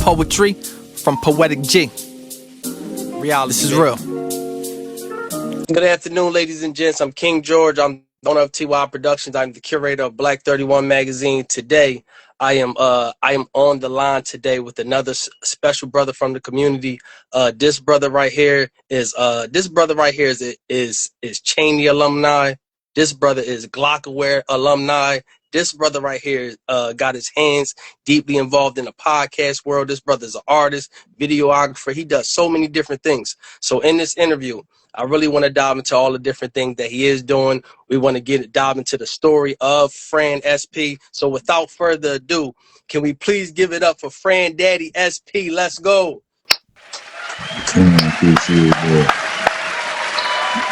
poetry from Poetic G. Reality. This is real. Good afternoon, ladies and gents. I'm King George. I'm the owner of T.Y.I Productions. I'm the curator of Black 31 magazine. Today, I am on the line today with another special brother from the community. This brother right here is Cheney alumni. This brother is Glock Aware alumni. This brother right here got his hands deeply involved in the podcast world. This brother's an artist, videographer. He does so many different things. So in this interview, I really want to dive into all the different things that he is doing. We want to dive into the story of Frand SP. So without further ado, can we please give it up for Fran Daddy SP? Let's go. Appreciate that.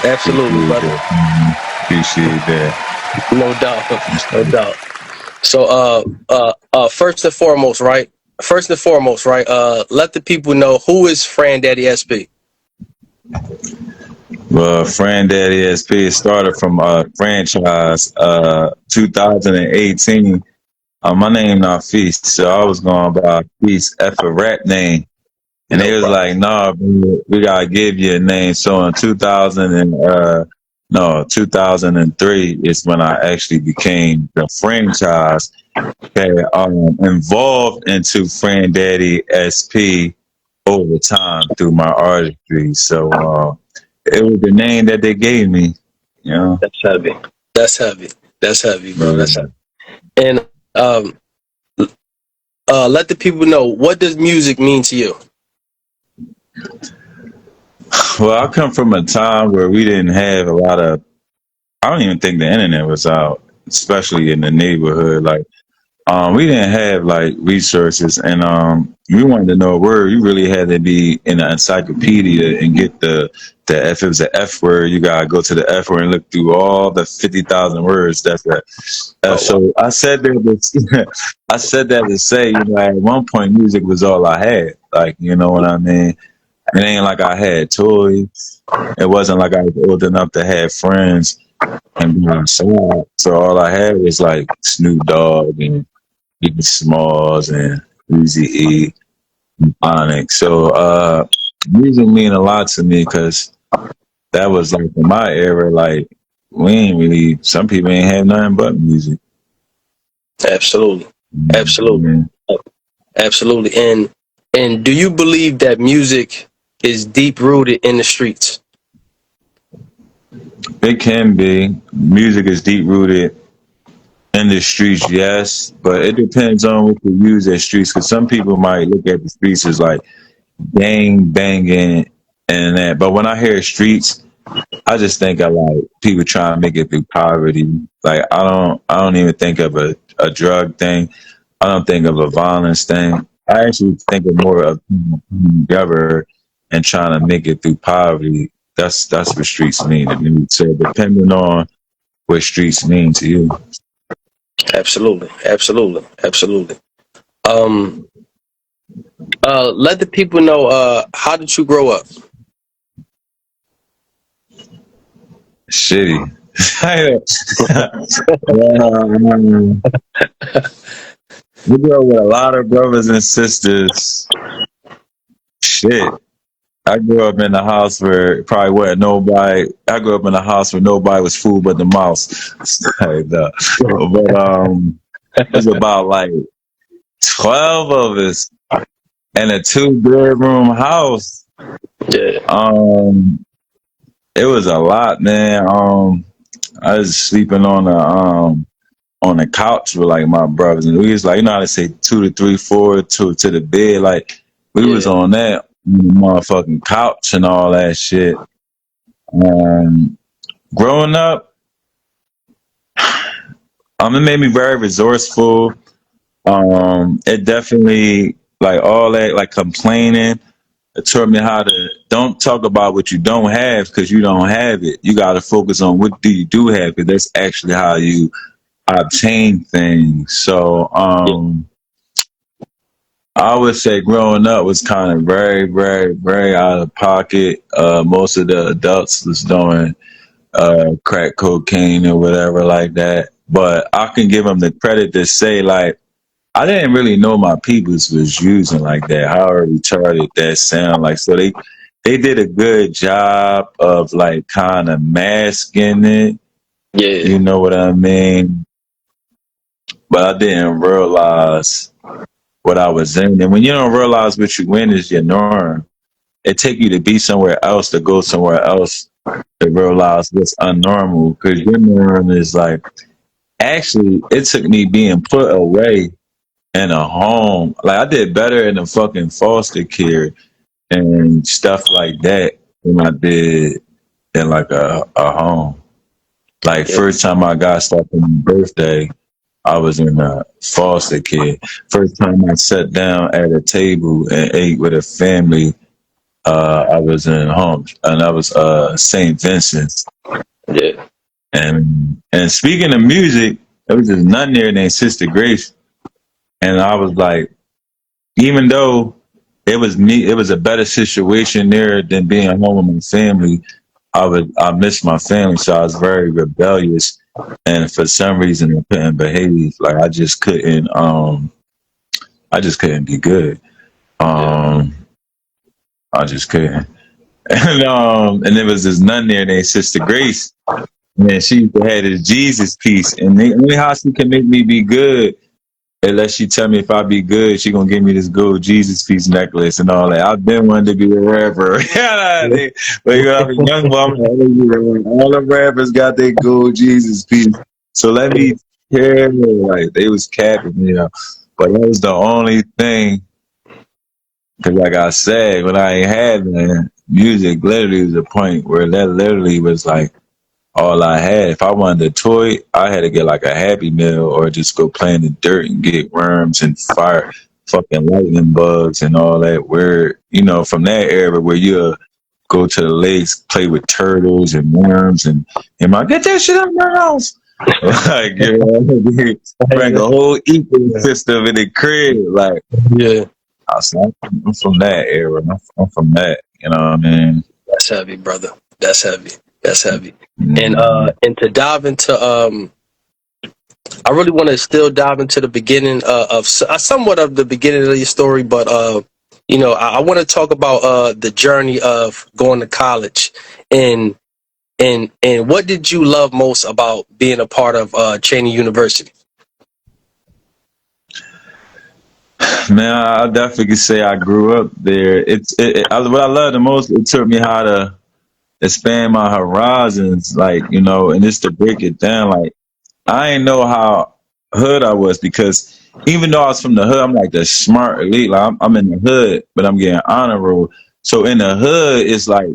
Absolutely, brother. Appreciate that. No doubt. No doubt. So first and foremost, right? Let the people know, who is Frand Daddy SP? Well, Frand Daddy SP started from a franchise 2018. My name not Feast, so I was going by Feast F a rap name. And they was like, nah, bro, we gotta give you a name. So in 2003 is when I actually became the franchise that involved into Frand Daddy SP over time through my artistry. So it was the name that they gave me, you know. That's heavy. That's heavy. That's heavy, bro. That's heavy. And let the people know, what does music mean to you? Well, I come from a time where we didn't have a lot of, I don't even think the internet was out, especially in the neighborhood. Like, we didn't have like resources, and we wanted to know a word. You really had to be in the encyclopedia and get the if it was an F word, you gotta go to the F word and look through all the 50,000 words. That's that. So I said that. I said that to say, you know, at one point music was all I had. Like, you know what I mean? It ain't like I had toys. It wasn't like I was old enough to have friends and be outside. So all I had was like Snoop Dogg and Biggie Smalls and Easy E and Onyx. So music mean a lot to me because that was like in my era, like we ain't really, some people ain't have nothing but music. Absolutely. Absolutely. Absolutely. And do you believe that music is deep rooted in the streets? It can be. Music is deep rooted in the streets, yes, but it depends on what you use as streets. Because some people might look at the streets as like gang banging and that. But when I hear streets, I just think of like people trying to make it through poverty. Like I don't even think of a drug thing. I don't think of a violence thing. I actually think of more of together and trying to make it through poverty. That's what streets mean to me. So depending on what streets mean to you. Absolutely. Absolutely. Absolutely. Let the people know, how did you grow up? Shitty. We grew up with a lot of brothers and sisters. Shit. I grew up in a house where probably wasn't nobody. I grew up in a house where nobody was food but the mouse. But it was about like 12 of us in a 2-bedroom house. Yeah. It was a lot, man. I was sleeping on the couch with like my brothers, and we was like, you know how to say 2 to 3, 4 to the bed. Like we was on that motherfucking couch and all that shit. Growing up, it made me very resourceful. It definitely, like all that, like complaining, it taught me how to don't talk about what you don't have because you don't have it. You got to focus on what you do have, because that's actually how you obtain things. So I would say growing up was kind of very, very, very out of pocket. Most of the adults was doing crack cocaine or whatever like that. But I can give them the credit to say, like, I didn't really know my peoples was using like that. How retarded that sound like. So they did a good job of like kind of masking it. Yeah, You know what I mean? But I didn't realize what I was in. And when you don't realize what you in is your norm, it take you to be somewhere else, to go somewhere else, to realize what's unnormal. Because your norm is like, actually, it took me being put away in a home. Like I did better in a fucking foster care and stuff like that than I did in like a home. Like yeah, first time I got stuff on my birthday, I was in a foster care. First time I sat down at a table and ate with a family, I was in home, and that was St. Vincent's. yeah, And speaking of music, there was this nun there named Sister Grace, and I was like, even though it was me, it was a better situation there than being home with my family. I missed my family, so I was very rebellious, and for some reason I couldn't behave. Like I just couldn't be good. yeah. Um, I just couldn't. And there was this nun there named Sister Grace, and she used to have this Jesus piece, and the only how she can make me be good, unless she tell me if I be good, she gonna give me this gold Jesus piece necklace and all that. I've been wanting to be a rapper. But you know, I'm a young woman. All the rappers got their gold Jesus piece. So let me hear, like they was capping me up. But that was the only thing. Cause like I said, when I ain't had man, music literally was a point where that literally was like all I had. If I wanted a toy, I had to get like a Happy Meal or just go play in the dirt and get worms and fire fucking lightning bugs and all that. Where, you know, from that era where you go to the lakes, play with turtles and worms and I get that shit out of my house. Like, you know, bring a whole ecosystem in the crib. Like, Yeah. I'm from that era. I'm from that. You know what I mean? That's heavy, brother. That's heavy. That's heavy. Mm-hmm. And to dive into I really want to still dive into the beginning of somewhat of the beginning of your story, but you know, I want to talk about the journey of going to college and and what did you love most about being a part of Cheney University? Man, I definitely could say I grew up there. What I love the most. It taught me how to expand my horizons, like you know, and just to break it down. Like I didn't know how hood I was because even though I was from the hood, I'm like the smart elite. Like I'm in the hood, but I'm getting honor roll. So in the hood, it's like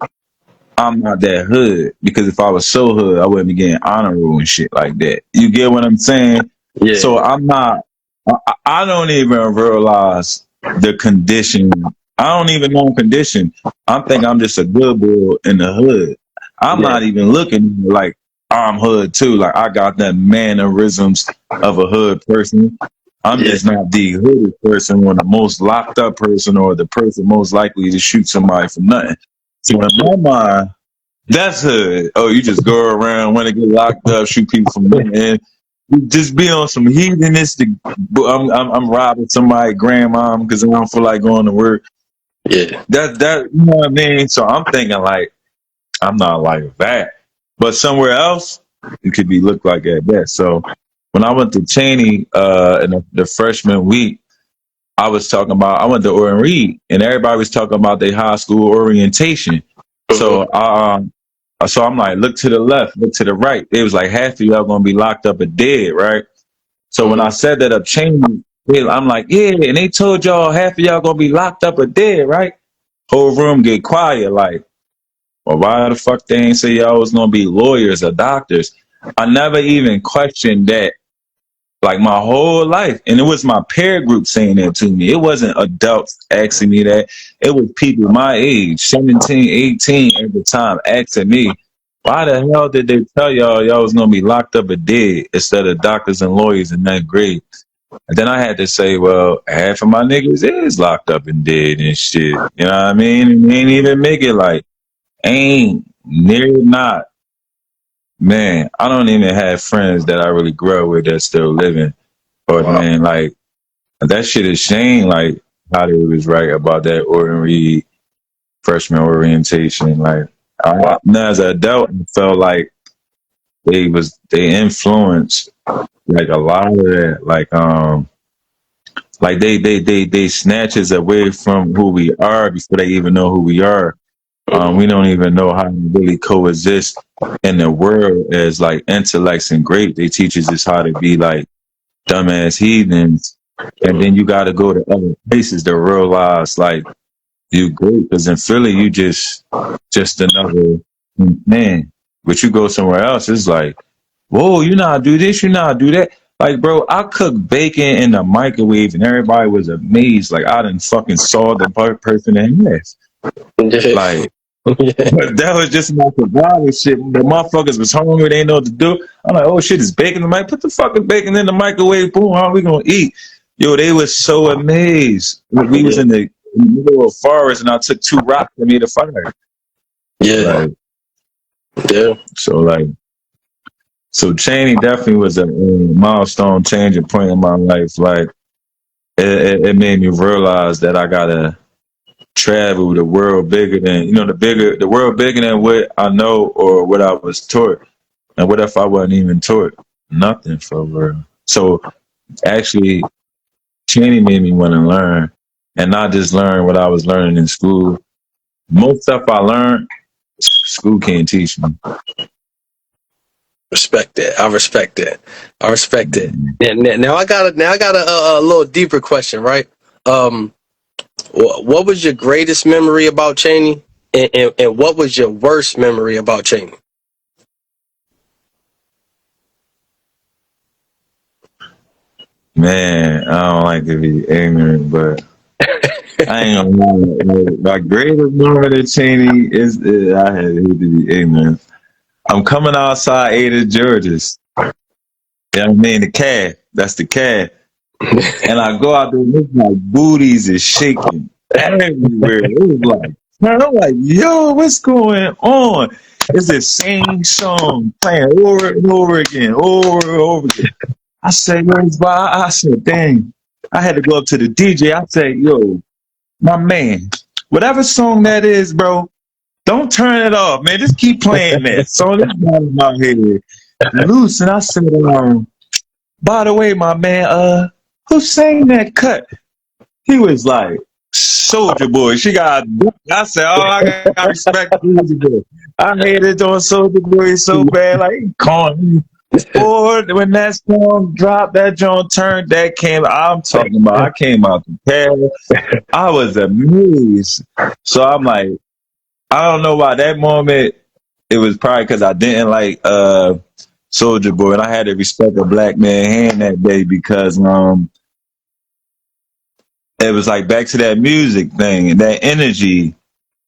I'm not that hood because if I was so hood, I wouldn't be getting honor roll and shit like that. You get what I'm saying? Yeah, So I'm not. I don't even realize the condition. I don't even know condition. I think I'm just a good boy in the hood. I'm yeah, not even looking like I'm hood too. Like I got that mannerisms of a hood person. I'm yeah, just not the hood person or the most locked up person or the person most likely to shoot somebody for nothing. So in my mind, that's hood. Oh, you just go around, want to get locked up, shoot people from nothing. You just be on some heathenistic. I'm robbing somebody's grandma because I don't feel like going to work. yeah, That you know what I mean. So I'm thinking like I'm not like that, but somewhere else it could be looked like that. So when I went to Cheney in the freshman week, I went to Orton Reed, and everybody was talking about their high school orientation. mhm, So I'm like, look to the left, look to the right. It was like half of y'all gonna be locked up or dead, right? So when I mhm, said that up Cheney, I'm like, yeah, and they told y'all half of y'all gonna be locked up or dead, right? Whole room get quiet, like, well, why the fuck they ain't say y'all was gonna be lawyers or doctors? I never even questioned that like my whole life. And it was my peer group saying that to me. It wasn't adults asking me that. It was people my age, 17, 18 at the time, asking me, why the hell did they tell y'all was going to be locked up or dead instead of doctors and lawyers in that grade? And then I had to say, well, half of my niggas is locked up and dead and shit. You know what I mean? And they ain't even make it like, ain't near not. Man, I don't even have friends that I really grew up with that still living. Or wow, man, like that shit is shame. Like how they was right about that Orton Reed freshman orientation. Like now as an adult, I felt like they influenced like a lot of that. Like they snatch us away from who we are before they even know who we are. We don't even know how to really coexist in the world as like intellects and great. They teach us how to be like dumbass heathens, and then you got to go to other places to realize like you great. Because in Philly, you just another man. But you go somewhere else, it's like, whoa, you know how to do this, you know how to do that. Like, bro, I cooked bacon in the microwave, and everybody was amazed. Like, I done fucking saw the person in half. Like, but that was just my survival shit. The motherfuckers was hungry, they didn't know what to do. I'm like, oh shit, it's bacon in the mic. Put the fucking bacon in the microwave. Boom, how are we gonna eat? Yo, they was so amazed. We was in the middle of a forest, and I took 2 rocks and made a fire. Yeah. Like, so Cheney definitely was a milestone changing point in my life. Like, it made me realize that I gotta travel the world bigger than the world bigger than what I know or what I was taught. And what if I wasn't even taught nothing for real? So actually, Cheney made me want to learn, and not just learn what I was learning in school. Most stuff I learned, school can't teach me. Respect that. I respect that. I respect it. Now I got a little deeper question, right? What was your greatest memory about Cheney, and what was your worst memory about Cheney? Man, I don't like to be ignorant, but I ain't gonna lie. My greatest moment at Cheney is I had to be ignorant. I'm coming outside Ada George's. You know what I mean? The cab. That's the cab. And I go out there and it's like booties is shaking everywhere. It was like, man, I'm like, yo, what's going on? It's the same song playing over and over again, over and over again. I said, I said, dang. I had to go up to the DJ. I said, yo, my man, whatever song that is, bro, don't turn it off, man. Just keep playing that. So this man out here loose. And I said, by the way, my man, who sang that cut? He was like, Soulja Boy. She got, I said, oh, I got respect for Soulja Boy. I hated on Soulja Boy so bad. Like, he called me. Or when that song dropped, that joint turned, I'm talking about, I came out the cab. I was amazed. So I'm like, I don't know why that moment, it was probably because I didn't like Soulja Boy, and I had to respect a black man hand that day because it was like back to that music thing and that energy,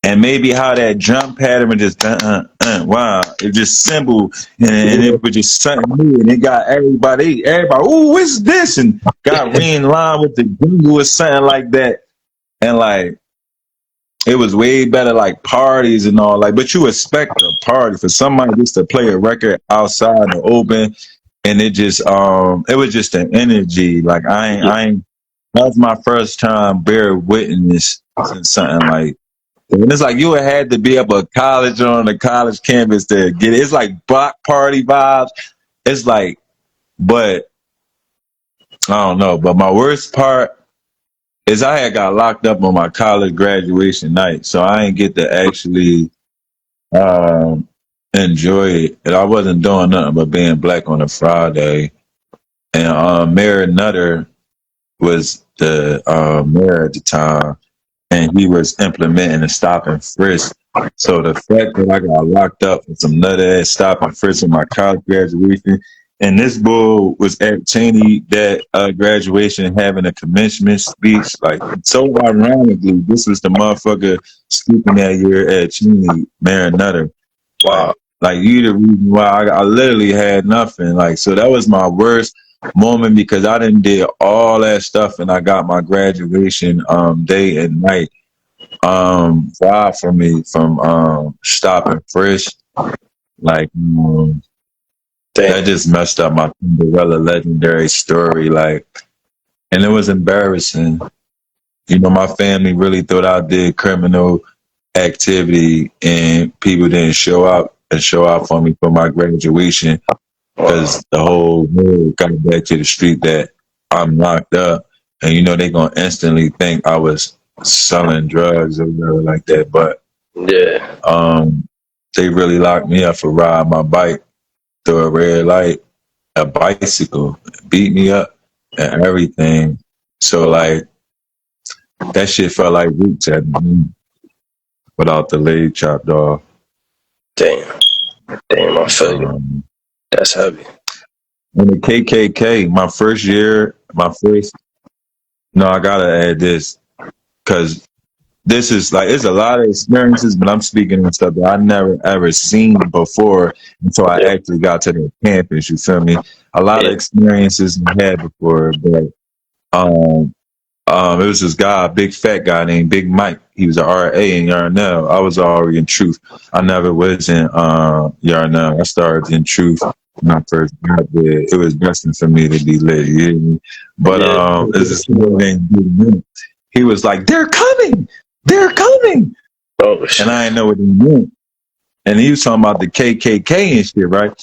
and maybe how that drum pattern just wow, it just simple and it was just something new, and it got everybody, oh, what's this, and got re in line with the jungle or something like that, and like. It was way better, like parties and all. Like, but you expect a party for somebody just to play a record outside in the open, and it was just an energy. Like I ain't. That was my first time bear witness in something like. And it's like you had to be up a college on the college campus to get it. It's like block party vibes. It's like, but I don't know. But my worst part is I had got locked up on my college graduation night, so I didn't get to actually enjoy it. And I wasn't doing nothing but being black on a Friday. And Mayor Nutter was the mayor at the time, and he was implementing a stop and frisk. So the fact that I got locked up for some nut ass stop and frisk in my college graduation, and this bull was at Cheney that graduation having a commencement speech. Like, so ironically, this was the motherfucker speaking that year at Cheney, Mayor Nutter. Wow. Like, you the reason why I literally had nothing. Like, so that was my worst moment because I done did all that stuff and I got my graduation day and night far from me from stop and frisk. Like, that just messed up my Cinderella legendary story. Like, and it was embarrassing. You know, my family really thought I did criminal activity, and people didn't show up and show out for me for my graduation because the whole world got back to the street that I'm locked up, and you know they gonna instantly think I was selling drugs or whatever like that. But Yeah. they really locked me up for riding my bike through a red light, a bicycle, beat me up and everything. So like that shit felt like roots at me without the leg chopped off. Damn. Damn, I feel you. Um, That's heavy. and the KKK, no, I gotta add this because this is like, it's a lot of experiences, but I'm speaking on stuff that I never ever seen before until I Yeah. actually got to the campus. You feel me? A lot of Yeah. experiences I had before, but um, it was this guy, a big fat guy named Big Mike. He was an RA in Yarnell. I was already in Truth. I never was in Yarnell. I started in Truth when I first got there. It was destined for me to be lit. You hear me? But Yeah. there's this guy named Big Mike. He was like, "They're coming! They're coming!" Oh shit. And I didn't know what he meant. And he was talking about the KKK and shit, right?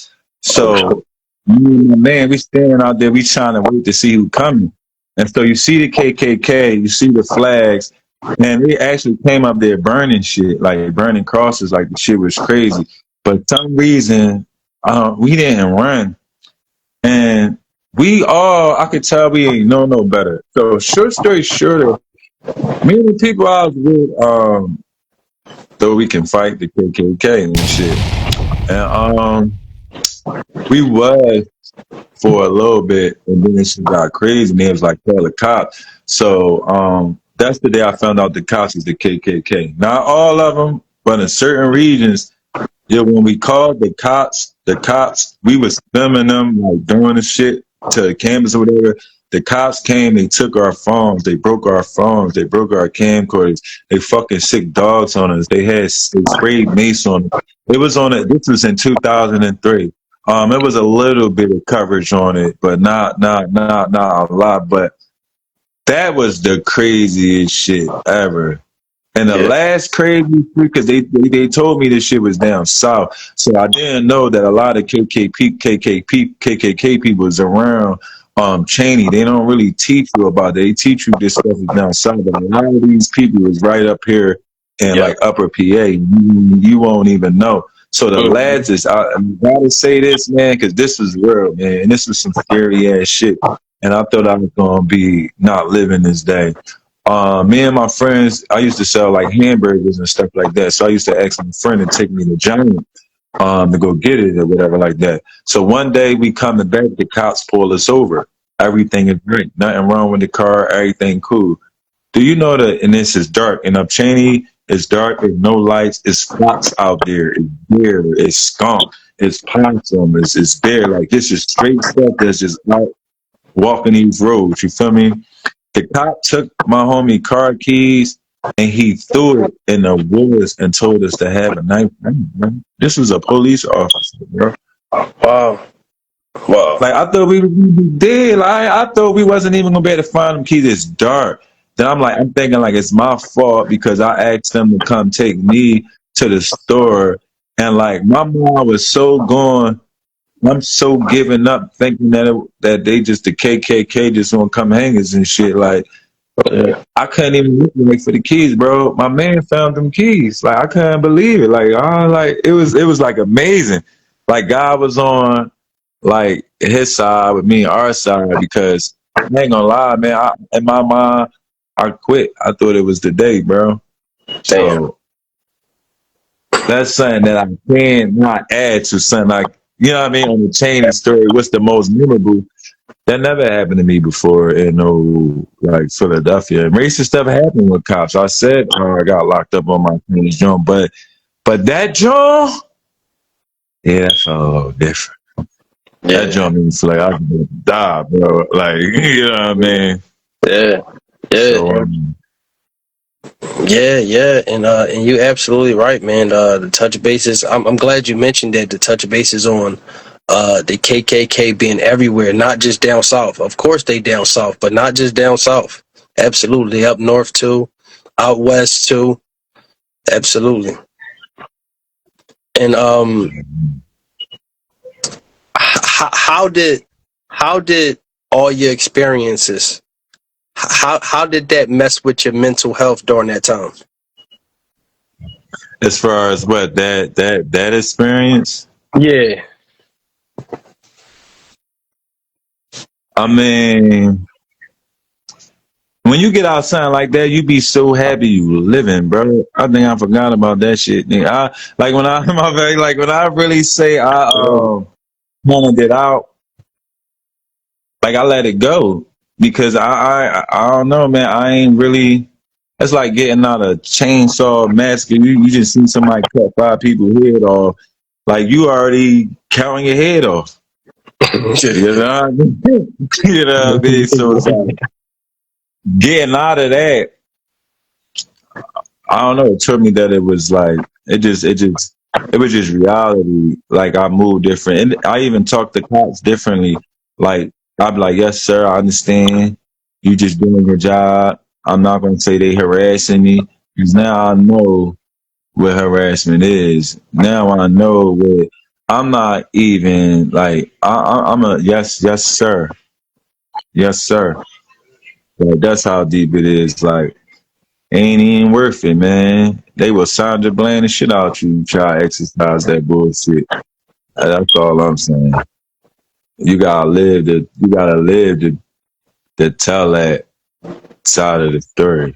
So me and my man, we standing out there, we trying to wait to see who coming. And so you see the KKK, you see the flags, and they actually came up there burning shit, like burning crosses, like the shit was crazy. But for some reason, we didn't run. And I could tell we ain't know no better. So short story short, me and the people I was with, though we can fight the KKK and shit. And we was for a little bit, and then it got crazy, and it was like, call the cops. So that's the day I found out the cops is the KKK. Not all of them, but in certain regions, yeah, when we called the cops, we was filming them, like doing the shit to the cameras or whatever. The cops came, they took our phones, they broke our phones, they broke our camcorders, they fucking sick dogs on us. They sprayed mace on us. It was on it. This was in 2003. It was a little bit of coverage on it, but not a lot. But that was the craziest shit ever. And the Yeah. last crazy because they told me this shit was down south, so I didn't know that a lot of KKK people was around Cheney. They don't really teach you about that. They teach you this stuff is down south, but a lot of these people is right up here in like Upper PA. You won't even know. So the lads is, I gotta say this, man, because this was real, man, and this was some scary ass shit. And I thought I was gonna be not living this day. Me and my friends, I used to sell like hamburgers and stuff like that. So I used to ask my friend to take me to Giant to go get it or whatever like that. So one day we coming back, the cops pull us over. Everything is great. Nothing wrong with the car. Everything cool. Do you know that? And this is dark. And up Cheney, it's dark. There's no lights. It's fox out there. It's deer. It's skunk. It's possum. It's bear. Like this is straight stuff that's just out walking these roads. You feel me? The cop took my homie car keys and he threw it in the woods and told us to have a knife. This was a police officer, bro. Wow. Wow. Like I thought we would be dead. Like, I thought we wasn't even gonna be able to find them keys. It's dark. Then I'm thinking like it's my fault because I asked them to come take me to the store, and like my mom was so gone. I'm so giving up, thinking that they just the KKK just want to come hang us and shit. Like I couldn't even look for the keys, bro. My man found them keys. Like I couldn't believe it. Like it was like amazing. Like God was on like his side with me, our side, because I ain't gonna lie, man. In my mind, I quit. I thought it was the day, bro. So that's something that I cannot add to something like, you know what I mean, on the chain of story. What's the most memorable? That never happened to me before in like Philadelphia. And racist stuff happened with cops. I said I got locked up on my friend's joint, but that joint, yeah, that's a little different. Yeah. That joint made me feel like I could die, bro. Like, you know what I mean? Yeah. Yeah. So, Yeah, and you're absolutely right, man. The touch bases. I'm glad you mentioned that. The touch bases on the KKK being everywhere, not just down south. Of course they down south, but not just down south. Absolutely, up north too, out west too. Absolutely. And how did all your experiences? How did that mess with your mental health during that time? As far as what that experience, Yeah. I mean, when you get outside like that, you be so happy you living, bro. I think I forgot about that shit. Nigga. Like when I my very like when I really say I wanted it out, like I let it go because I don't know, man. I ain't really. It's like getting out a chainsaw massacre. You just see somebody cut 5 people's head off. Like you already counting your head off. You know what I mean? You know what I mean? So it's like getting out of that. I don't know. It took me that it was like it was just reality. Like I moved different, and I even talked to cops differently. Like I'd be like, "Yes, sir, I understand. You just doing your job. I'm not going to say they harassing me because now I know what harassment is. Now I know what I'm not even like. I'm a yes, sir, yes, sir. Like that's how deep it is. Like ain't even worth it, man. They will Sandra Bland the shit out you try to exercise that bullshit. That's all I'm saying. You gotta live to tell that side of the story.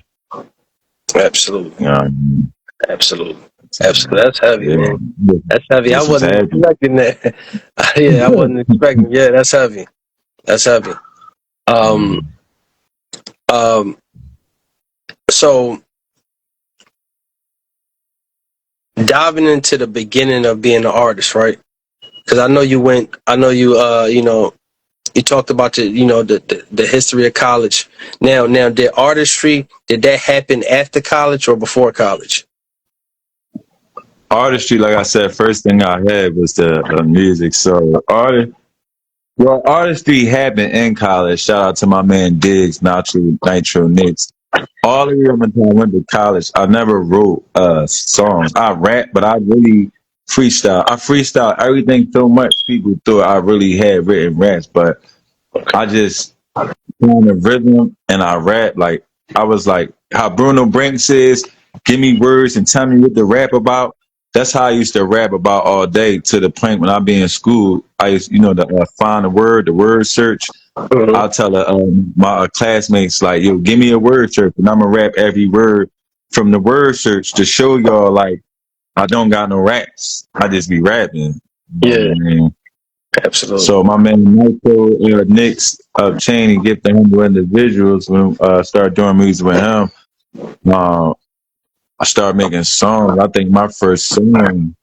Absolutely. You know what I mean? Absolutely. Absolutely. That's heavy, Yeah. man. That's heavy. I This was wasn't happy. expecting that. Yeah, I wasn't expecting. Yeah, that's heavy. That's heavy. Um, um, so diving into the beginning of being an artist, right? Because I know you, you talked about the history of college. Now, did artistry, did that happen after college or before college? Artistry, like I said, first thing I had was the music. So artistry happened in college. Shout out to my man Diggs, Nitro Nicks. All the year when I went to college, I never wrote songs. I rap, but I really freestyle. I freestyle everything so much people thought I really had written raps, but I just on the rhythm and I rap like I was like how Bruno Brink says, give me words and tell me what to rap about. That's how I used to rap about all day to the point when I be in school. I used, to find the word search. Mhm. I'll tell my classmates like, yo, give me a word search and I'm gonna rap every word from the word search to show y'all like I don't got no raps. I just be rapping. You know Yeah, what I mean? absolutely. So my man Michael Nick's of Chain and Gift to Humble Individuals when started doing music with him. I started making songs. I think my first song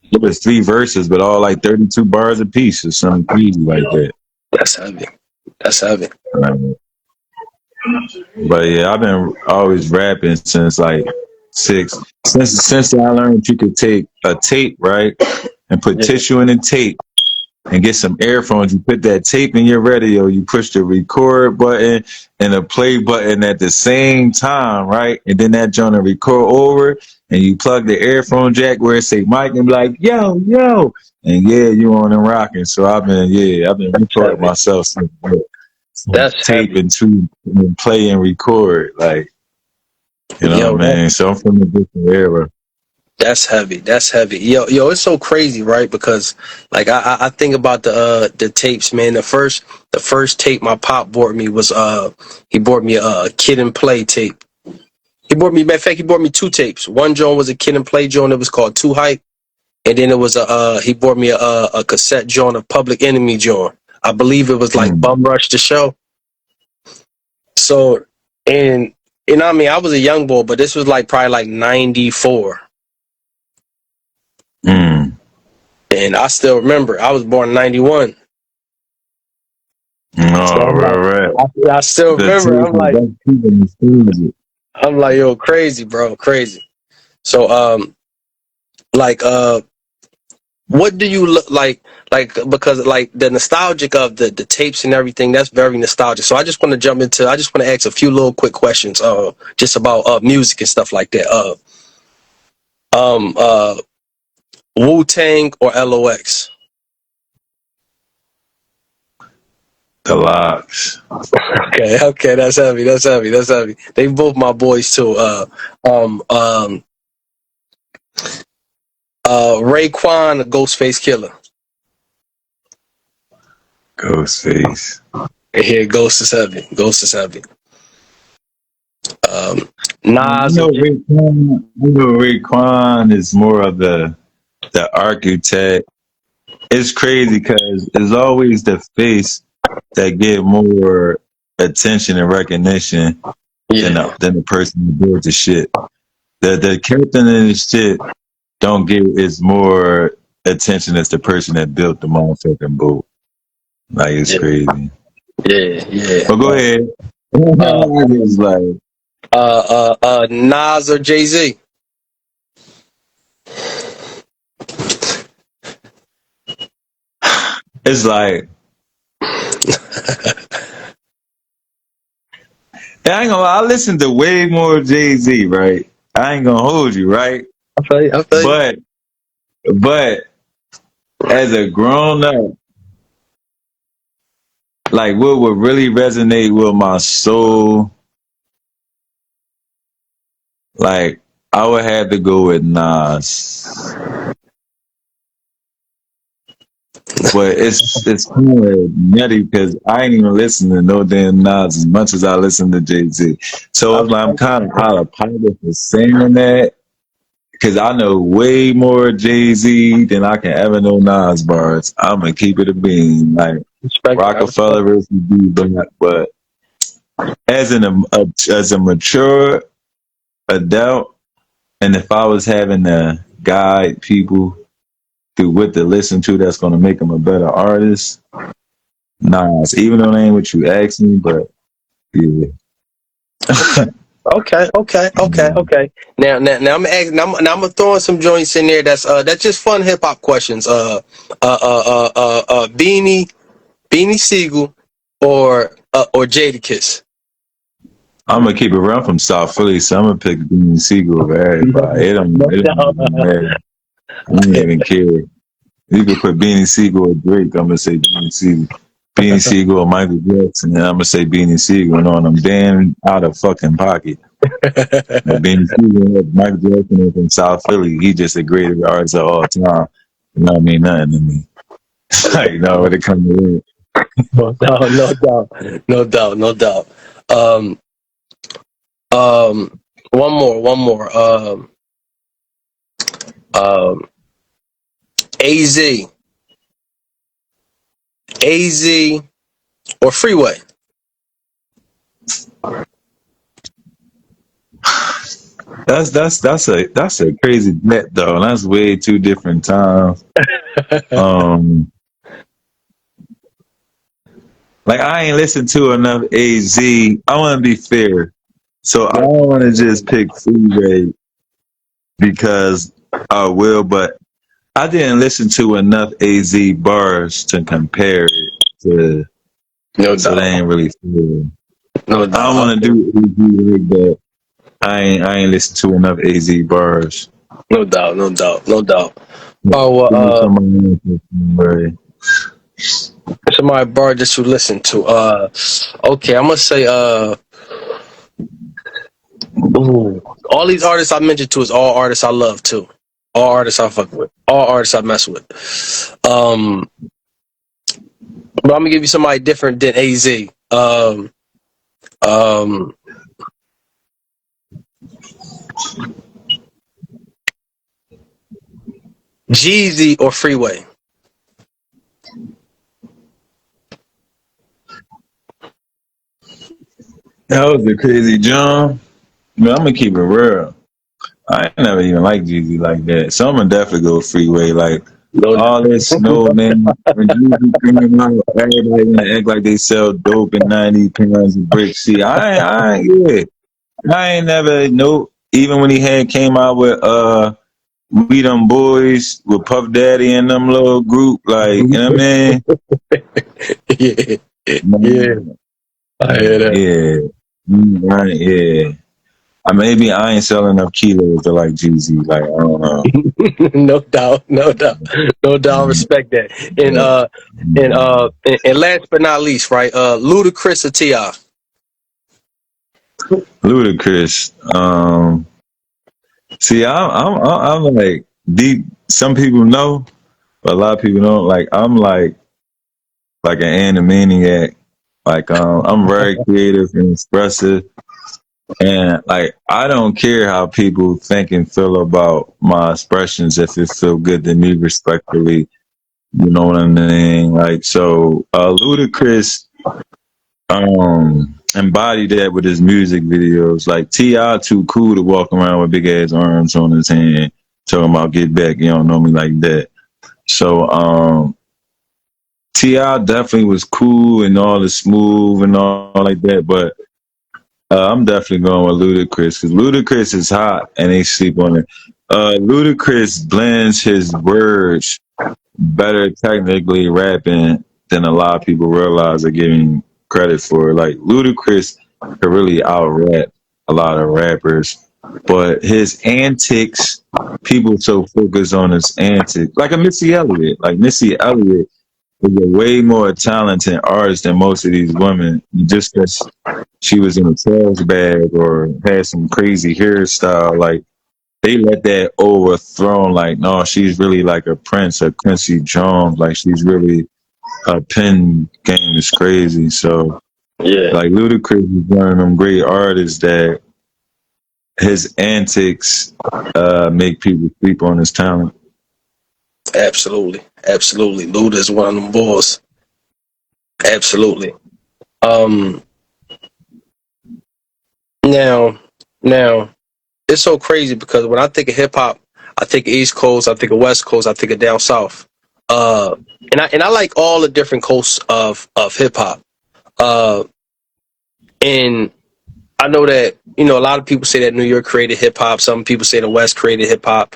it was 3 verses, but all like 32 bars a piece or something crazy like that. That's heavy. That's heavy. But yeah, I've been always rapping since like six. Since I learned you could take a tape, right, and put Yeah. tissue in the tape and get some earphones. You put that tape in your radio, you push the record button and the play button at the same time, right? And then that joint to record over and you plug the earphone jack where it say mic and be like, yo, yo. And yeah, you on and rocking. So I've been That's recording heavy. myself some That's tape heavy. and play and record. Like, you know Yo, what I mean? So I'm from a different era. that's heavy. That's heavy. Yo, it's so crazy, right? Because like I think about the tapes, man. The first tape my pop bought me was he bought me a Kid and Play tape. Matter of fact, he bought me 2 tapes. One joint was a Kid and Play joint. It was called Too Hype, and then it was he bought me a cassette joint of Public Enemy joint. I believe it was like Mm, Bum Rush the Show. So and I mean I was a young boy, but this was like probably like 94. mm. And I still remember, I was born in 91. So Oh, I'm like, right. I still The remember, tape is that's keeping the music. yo, crazy, bro, crazy. So, like, what do you look like because like the nostalgic of the tapes and everything, that's very nostalgic. So I just want to ask a few little quick questions just about music and stuff like that. Um uh Wu-Tang or LOX? The Locks. Okay, that's heavy. They both my boys too. Raekwon or Ghostface Killer? Ghostface. Here, Ghost is heavy. You Nas or know, Raekwon is more of the architect. It's crazy because it's always the face that get more attention and recognition yeah. than the person who built the shit. The captain of the shit don't get as more attention as the person that built the motherfucking boat. Like it's Yeah, crazy. yeah. But go ahead. Uh, It's like Nas or Jay Z? it's like I ain't gonna lie, I listen to way more Jay-Z, right? I ain't gonna hold you, right? I feel you. But as a grown up, like what would really resonate with my soul, like I would have to go with Nas. But it's kind of nutty because I ain't even listen to no damn Nas as much as I listen to Jay-Z. So I it's like I'm feel kind of out of pocket for saying that because I know way more Jay-Z than I can ever know Nas bars. I'm gonna keep it a bean, like I respect Rockefeller versus B.L.A.C.K. But as a mature adult, and if I was having to guide people through what to listen to, that's gonna make them a better artist. Nas, even though they ain't what you asked me, but yeah. Okay. Now I'm asking, now I'm gonna throw in some joints in there that's just fun hip hop questions. Beanie Siegel or Jadakiss? I'm gonna keep it real from South Philly, so I'm gonna pick Beanie Siegel over everybody. It don't even matter. I don't even care. You could put Beanie Siegel or Drake. I'm gonna say Beanie Siegel. Beanie Siegel or Michael Jackson, and I'm gonna say Beanie Siegel. And on, I'm damn out of fucking pocket. But Beanie Siegel, Michael Jackson is from South Philly. He just the greatest artist of all time. You know what I mean? Nothing to me. Like, you know, when it comes to it. No doubt. Um, one more. Um, AZ, AZ or Freeway? That's a crazy bet though. That's way two different times. Um, like I ain't listened to enough AZ. I want to be fair, so I don't want to just pick Freeway because I will, but I didn't listen to enough AZ bars to compare it to, No so they doubt. ain't really fair. No I don't doubt. want to do AZ like that. I ain't listened to enough AZ bars. No doubt. No doubt. Give Oh, me somebody. somebody bar that you listen to. Okay, I'm gonna say ooh, all these artists I mentioned to is all artists I love too. All artists I fuck with. All artists I mess with. But I'm gonna give you somebody different than AZ. Um, Jeezy or Freeway? That was a crazy jump. Man, I'm gonna keep it real. I ain't never even liked Jeezy like that. So I'm gonna definitely go Freeway. Like No, all this snow, man. When Jeezy came out, everybody gonna act like they sell dope in 90 pounds of bricks. See, I ain't never nope. Even when he had came out with we them boys with Puff Daddy and them little group, like, you know what I Yeah, yeah, mean? I hear that. Yeah. Right, yeah. Maybe I ain't selling enough kilos to like Jeezy. Like, I don't know. No doubt, no doubt, no doubt. Respect that. And last but not least, right? Ludacris or T.I. Ludacris. See, I'm like deep. Some people know, but a lot of people don't. Like, I'm like an animaniac. Like, I'm very creative and expressive, and like I don't care how people think and feel about my expressions if it feel good to me, respectfully. You know what I mean? Like, so Ludacris embodied that with his music videos. Like T.I. too cool to walk around with big ass arms on his hand talking about get back, you don't know me like that. So T.I. definitely was cool and all the smooth and all like that, but I'm definitely going with Ludacris because Ludacris is hot and they sleep on it. Ludacris blends his words better technically rapping than a lot of people realize are giving credit for. Like Ludacris could really out rap a lot of rappers, but his antics, people so focused on his antics. Like a Missy Elliott. Like Missy Elliott is a way more talented artist than most of these women. Just because she was in a sales bag or had some crazy hairstyle, like they let that overthrown. Like, no, she's really like a Prince, a Quincy Jones. Like, she's really a pen game is crazy. So, Yeah, like, Ludacris is one of them great artists that his antics make people sleep on his talent. absolutely, absolutely. Luda is one of them boys. Absolutely. Um, now, now it's so crazy because when I think of hip hop, I think of East Coast, I think of West Coast, I think of down south. Uh, and I like all the different coasts of hip hop. Uh, and I know that a lot of people say that New York created hip hop. Some people say the West created hip hop.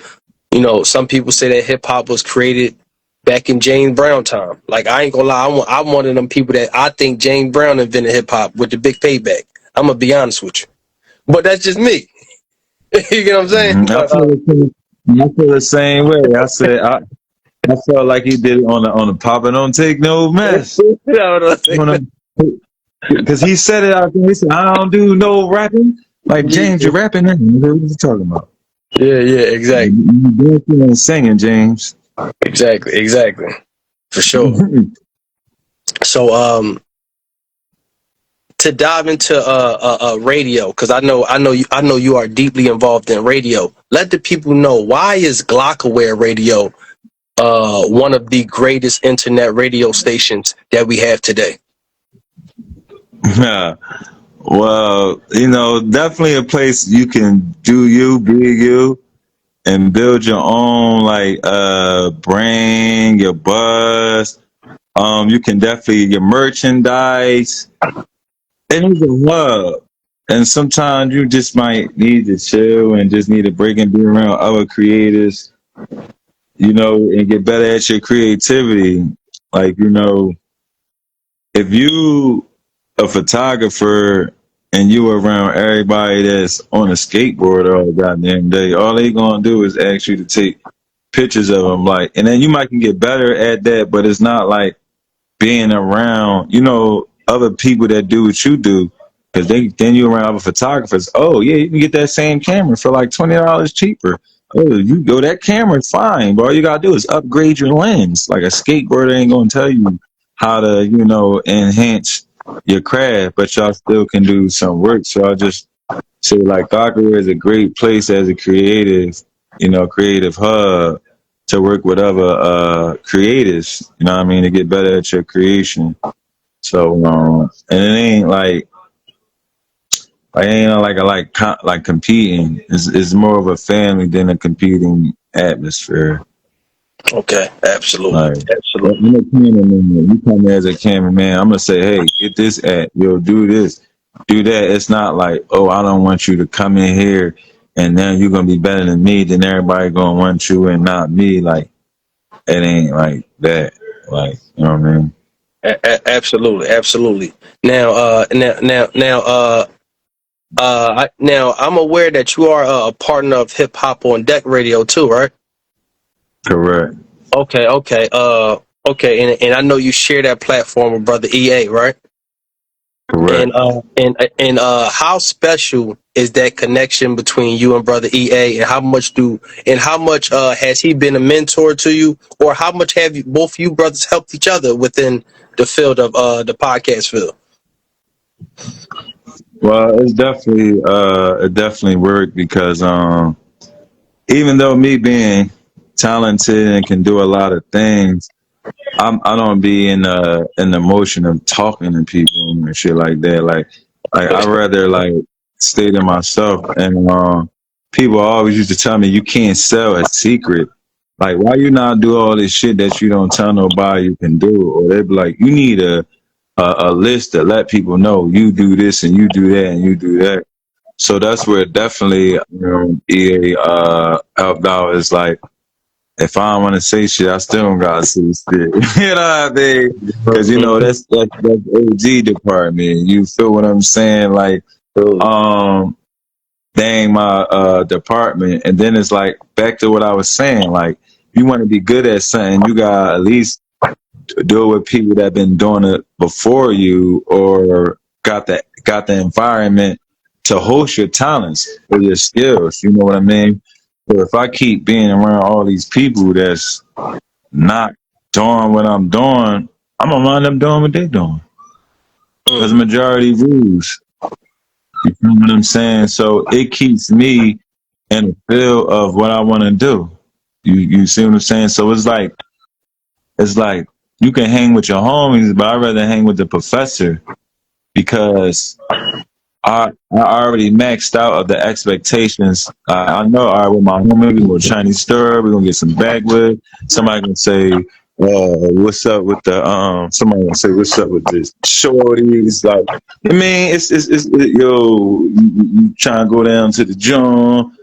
Some people say that hip hop was created back in James Brown time. Like I ain't gonna lie, I'm one of them people that I think James Brown invented hip hop with the big payback. I'm gonna be honest with you, but that's just me. You get what I'm saying? Mm-hmm. But, I feel the same way. I felt like he did it on the Papa Don't Take No Mess. you know what I'm saying? Because he said it out there. He said, I don't do no rapping. Like, James, you're rapping. What are you talking about? Yeah, exactly, You dancing and singing, James. exactly, for sure. So, to dive into radio, because I know you are deeply involved in radio. Let the people know, why is Glockaware Radio one of the greatest internet radio stations that we have today? Well, definitely a place you can do you, be you, and build your own like brand, your buzz. You can definitely your merchandise. And it's a hub. And sometimes you just might need to chill and just need to break and be around other creators, and get better at your creativity. Like, if you a photographer and you around everybody that's on a skateboard all the goddamn day, all they gonna do is ask you to take pictures of them. Like, and then you might can get better at that, but it's not like being around, other people that do what you do. Because then you around other photographers. Oh yeah, you can get that same camera for like $20 cheaper. Oh, you go, that camera's fine, but all you gotta do is upgrade your lens. Like a skateboarder ain't gonna tell you how to, enhance your craft, but y'all still can do some work. So I just say like Docker is a great place as a creative hub to work with other creators, you know what I mean, to get better at your creation. So and it ain't like like competing. It's more of a family than a competing atmosphere. Okay, absolutely, Like, absolutely. I'm a cameraman. You come as a cameraman, I'm gonna say, hey, get this at, yo, do this, do that. It's not like, oh, I don't want you to come in here and then you're gonna be better than me, then everybody gonna want you and not me. Like, it ain't like that. Like, you know what I mean? Absolutely, absolutely. Now, I'm aware that you are a partner of Hip Hop on Deck Radio too, right? Correct. Okay, and I know you share that platform with Brother EA, right? Correct. And how special is that connection between you and Brother EA, and how much has he been a mentor to you, or how much have you both you brothers helped each other within the field of the podcast field? Well, it definitely worked because even though me being talented and can do a lot of things, I don't be in the motion of talking to people and shit like that. Like I rather like stay to myself. And people always used to tell me you can't sell a secret. Like, why you not do all this shit that you don't tell nobody you can do? Or they'd be like, you need a list to let people know you do this and you do that and you do that. So that's where definitely EA helped out. Is like, if I don't want to say shit, I still don't gotta say shit. You know what I mean? Because that's OG department. You feel what I'm saying? Like, dang my department, and then it's like back to what I was saying. Like, you want to be good at something, you gotta at least do it with people that been doing it before you, or got the environment to host your talents or your skills. You know what I mean? So if I keep being around all these people that's not doing what I'm doing, I'm gonna wind up doing what they're doing. Because majority rules. You know what I'm saying? So it keeps me in the feel of what I want to do. You see what I'm saying? So it's like you can hang with your homies, but I'd rather hang with the professor because I already maxed out of the expectations. I know, all right, with my homie, we go Chinese stir, we're gonna get some backwood. Somebody can say, what's up with the somebody gonna say, what's up with this shorties? Like, I mean, it's yo, you trying to go down to the gym.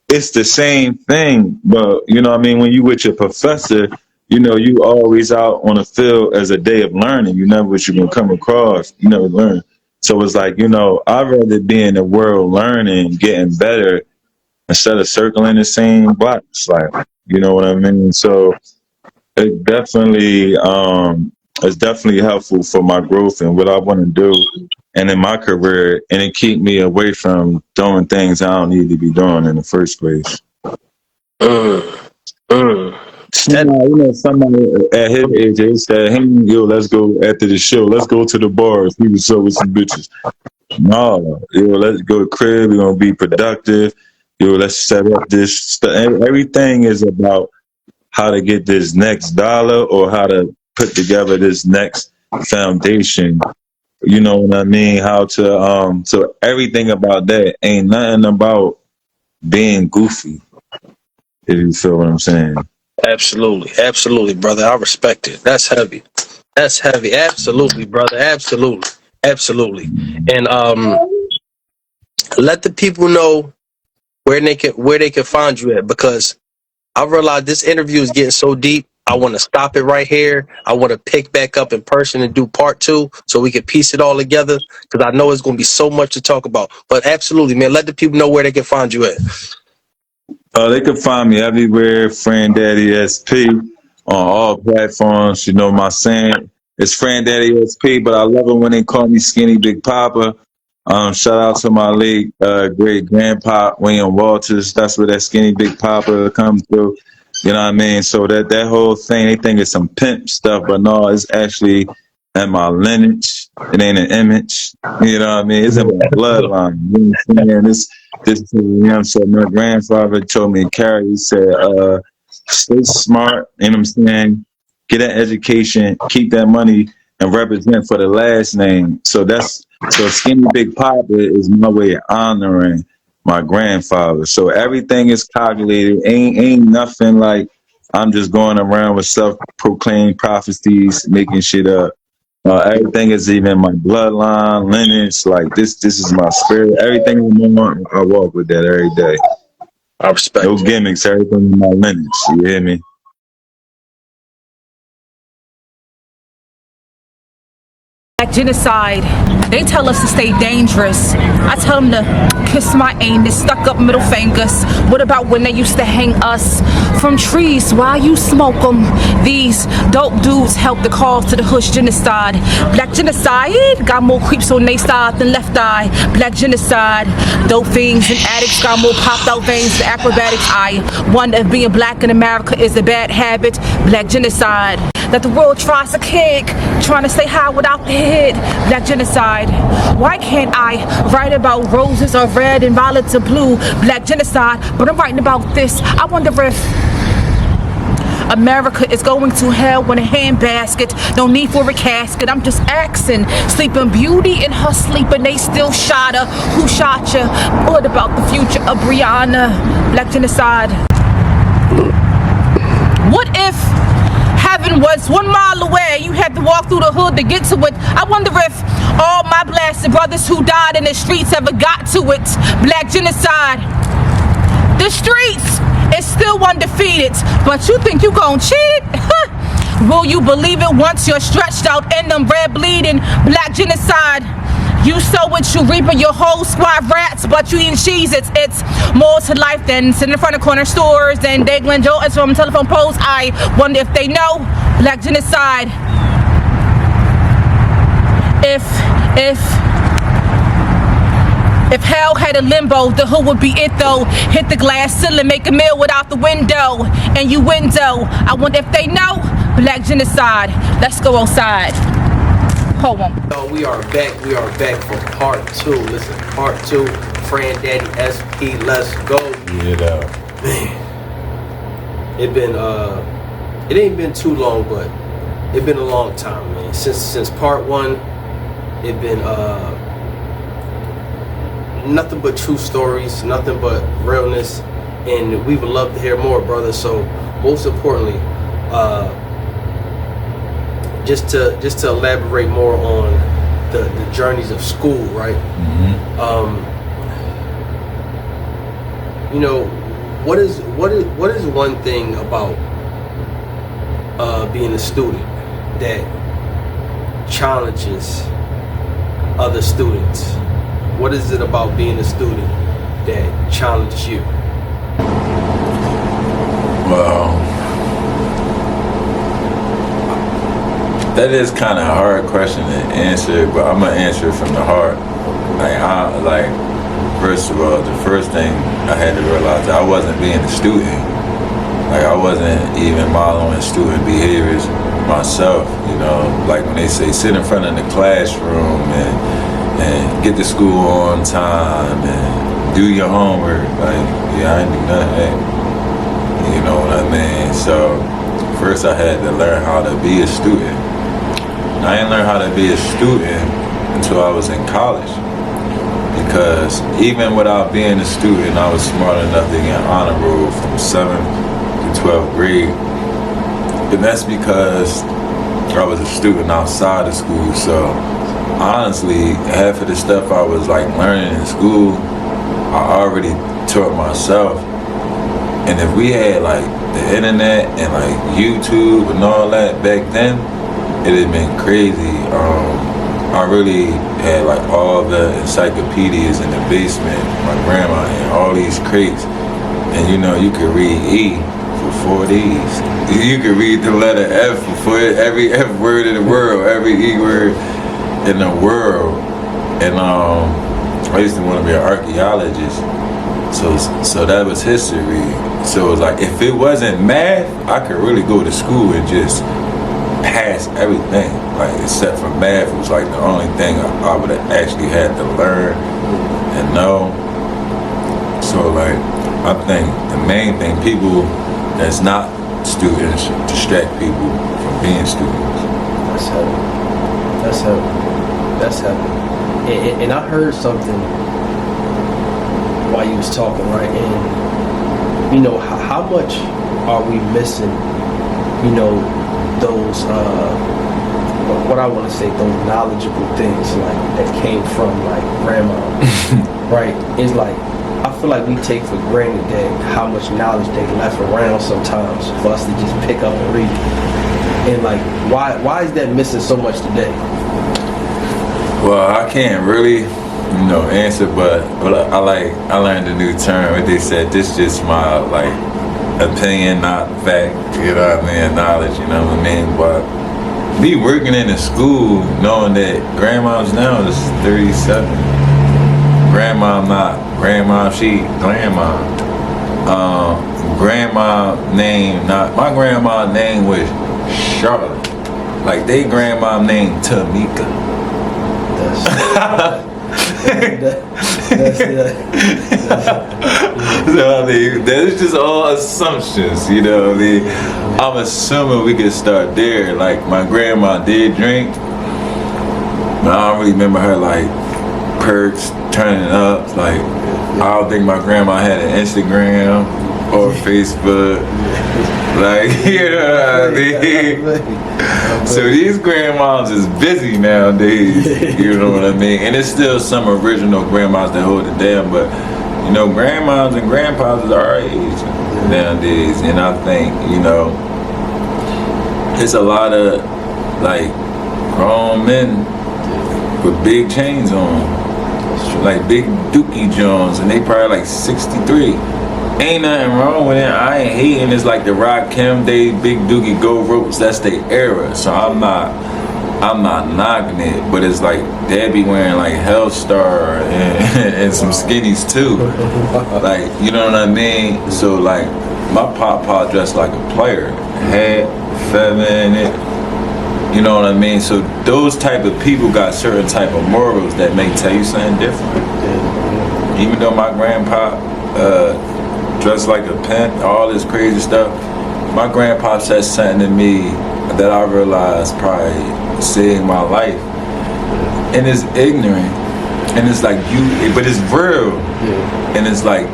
It's the same thing, but you know what I mean? When you with your professor, you always out on the field as a day of learning. You never what you're gonna come across. You never learn. So it's like, I'd rather be in the world learning, getting better instead of circling the same blocks. Like, you know what I mean? So it definitely it's definitely helpful for my growth and what I want to do and in my career, and it keep me away from doing things I don't need to be doing in the first place. Somebody at his age, they said, hey, yo, let's go after the show. Let's go to the bars. We was up with some bitches. No, let's go to the crib. We're going to be productive. Let's set up this stuff. Everything is about how to get this next dollar or how to put together this next foundation. You know what I mean? How to, so everything about that ain't nothing about being goofy, if you feel what I'm saying. Absolutely, brother. I respect it. That's heavy. Absolutely, brother. Absolutely. And let the people know where they can find you at, because I realize this interview is getting so deep. I want to stop it right here. I want to pick back up in person and do part 2 so we can piece it all together, because I know it's going to be so much to talk about. But absolutely, man, let the people know where they can find you at. They can find me everywhere, Fran Daddy SP, on all platforms. You know my saying. It's Fran Daddy SP, but I love it when they call me Skinny Big Papa. Shout out to my late great grandpa William Walters. That's where that Skinny Big Papa comes through. You know what I mean? So that whole thing, they think it's some pimp stuff, but no, it's actually in my lineage. It ain't an image. You know what I mean? It's in my bloodline. You know what I'm saying? This so my grandfather told me to carry. He said, stay smart, you know what I'm saying? Get an education, keep that money, and represent for the last name. So Skinny Big Papa is my way of honoring my grandfather. So everything is calculated. Ain't nothing like I'm just going around with self-proclaimed prophecies, making shit up. Everything is even my bloodline, lineage. Like this is my spirit. Everything I'm on, I walk with that every day. I respect No it. gimmicks. Everything in my lineage. You hear me? Genocide. They tell us to stay dangerous. I tell them to kiss my anus, stuck up middle fingers. What about when they used to hang us from trees while you smoke them? These dope dudes help the cause to the Hush genocide. Black genocide got more creeps on they side than left eye. Black genocide. Dope fiends and addicts got more popped out veins than acrobatics. I wonder if being black in America is a bad habit. Black genocide. That the world tries to kick, trying to stay high without the hit. Black genocide. Why can't I write about roses are red and violets are blue? Black genocide. But I'm writing about this. I wonder if America is going to hell in a handbasket. No need for a casket. I'm just asking. Sleeping Beauty in her sleep and they still shot her. Who shot you? What about the future of Brianna? Black genocide. What if heaven was 1 mile away? You had to walk through the hood to get to it. I wonder if all my blasted brothers who died in the streets ever got to it. Black genocide. The streets is still undefeated, but you think you gon' cheat? Will you believe it once you're stretched out in them red bleeding? Black genocide. You sow what you reap in your whole squad rats, but you eating cheese. It's more to life than sitting in front of corner stores and dangling Jordans from telephone poles. I wonder if they know black genocide. If hell had a limbo, the hood would be it though. Hit the glass ceiling, make a meal without the window. And you window. I wonder if they know black genocide. Let's go outside. Poem. We are back for part 2. Listen, part 2, Fran Daddy SP, let's go. Yeah. Man, it ain't been too long, but it been a long time, man. Since part 1, it been nothing but true stories, nothing but realness, and we would love to hear more, brother. So most importantly, just to elaborate more on the journeys of school, right? Mm-hmm. You know, what is one thing about being a student that challenges other students? What is it about being a student that challenges you? Well, that is kind of a hard question to answer, but I'm gonna answer it from the heart. First of all, the first thing I had to realize that I wasn't being a student. Like, I wasn't even modeling student behaviors myself. You know, like when they say sit in front of the classroom and get to school on time and do your homework. Like, yeah, I ain't do none of that. You know what I mean? So first I had to learn how to be a student. I didn't learn how to be a student until I was in college, because even without being a student, I was smart enough to get honor roll from 7th to 12th grade. And that's because I was a student outside of school. So honestly, half of the stuff I was like learning in school, I already taught myself. And if we had like the internet and like YouTube and all that back then, it had been crazy. I really had like all the encyclopedias in the basement, my grandma, and all these crates. And you know, you could read E for 4 days. You could read the letter F for every F word in the world, every E word in the world. And I used to want to be an archaeologist. So that was history. So it was like, if it wasn't math, I could really go to school and just pass everything. Like, except for math, it was like the only thing I would have actually had to learn and know. So like, I think the main thing, people that's not students distract people from being students. That's heavy. That's heavy. That's heavy. And I heard something while you was talking, right? And you know, how much are we missing, you know, those what I want to say, those knowledgeable things like that came from like grandma, right? It's like I feel like we take for granted that how much knowledge they left around sometimes for us to just pick up and read it. And like, why is that missing so much today? Well, I can't really, answer, but I learned a new term. What they said, this just my like opinion, not fact. You know what I mean? Knowledge. You know what I mean? But me working in the school, knowing that grandma's now is 37. Grandma not grandma, she grandma. Grandma name not my grandma name was Charlotte. Like they grandma named Tamika. So I mean, that's just all assumptions, you know. I mean, I'm assuming we could start there. Like my grandma did drink, but I don't really remember her like perks turning up. Like I don't think my grandma had an Instagram or Facebook. Like, you know what I mean? So these grandmas is busy nowadays, you know what I mean? And it's still some original grandmas that hold it down, but grandmas and grandpas is our age nowadays. And I think, it's a lot of like grown men with big chains on, like big Dookie Jones, and they probably like 63. Ain't nothing wrong with it. I ain't hating. It's like the Rakim, they big Dookie Gold Ropes. That's their era. So I'm not knocking it. But it's like they be wearing like Hellstar and some skinnies too. Like, you know what I mean? So like my pop dressed like a player, hat, feminine. You know what I mean? So those type of people got certain type of morals that may tell you something different. Even though my grandpa dressed like a pimp, all this crazy stuff, my grandpa said something to me that I realized probably saved my life. And it's ignorant. And it's like but it's real. And it's like,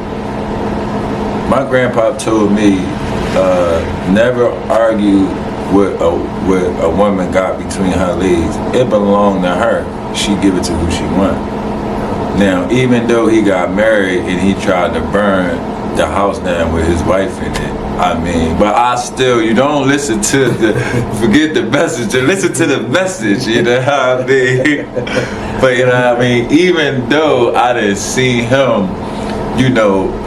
my grandpa told me, never argue with a woman got between her legs. It belonged to her. She give it to who she want. Now, even though he got married and he tried to burn the house down with his wife in it, but I still, you don't listen to forget the message, to listen to the message, you know what I mean? But you know what I mean? Even though I didn't see him,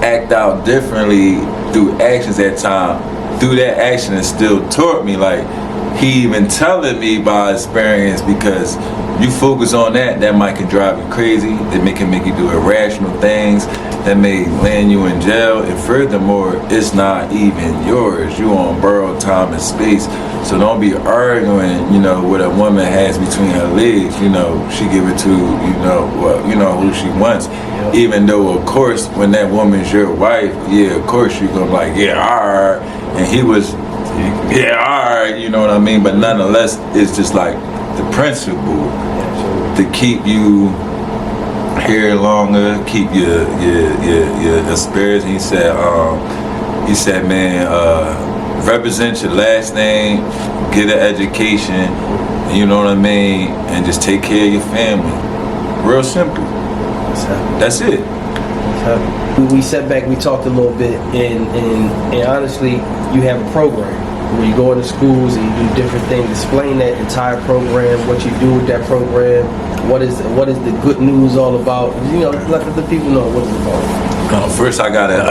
act out differently through actions at time, through that action it still taught me, like, he even telling me by experience, because you focus on that might can drive you crazy, that can make you do irrational things, that may land you in jail, and furthermore, it's not even yours. You on borrowed time and space, so don't be arguing, what a woman has between her legs. She give it to, who she wants. Even though, of course, when that woman's your wife, of course you're gonna be like, alright, and he was, alright, you know what I mean? But nonetheless, it's just like the principle to keep you here longer, keep your spirits. And he said, man, represent your last name, get an education, you know what I mean, and just take care of your family. Real simple. That's it. We sat back, we talked a little bit, and honestly, you have a program where you go into schools and you do different things. Explain that entire program, what you do with that program, what is the good news all about. Let the people know what it's about. First, I gotta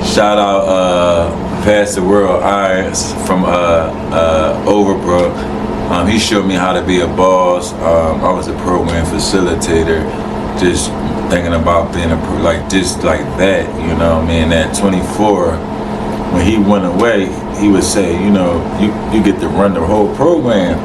shout out Pastor World Irons from Overbrook. He showed me how to be a boss. I was a program facilitator, just thinking about being just like that, at 24, when he went away, he would say, you get to run the whole program.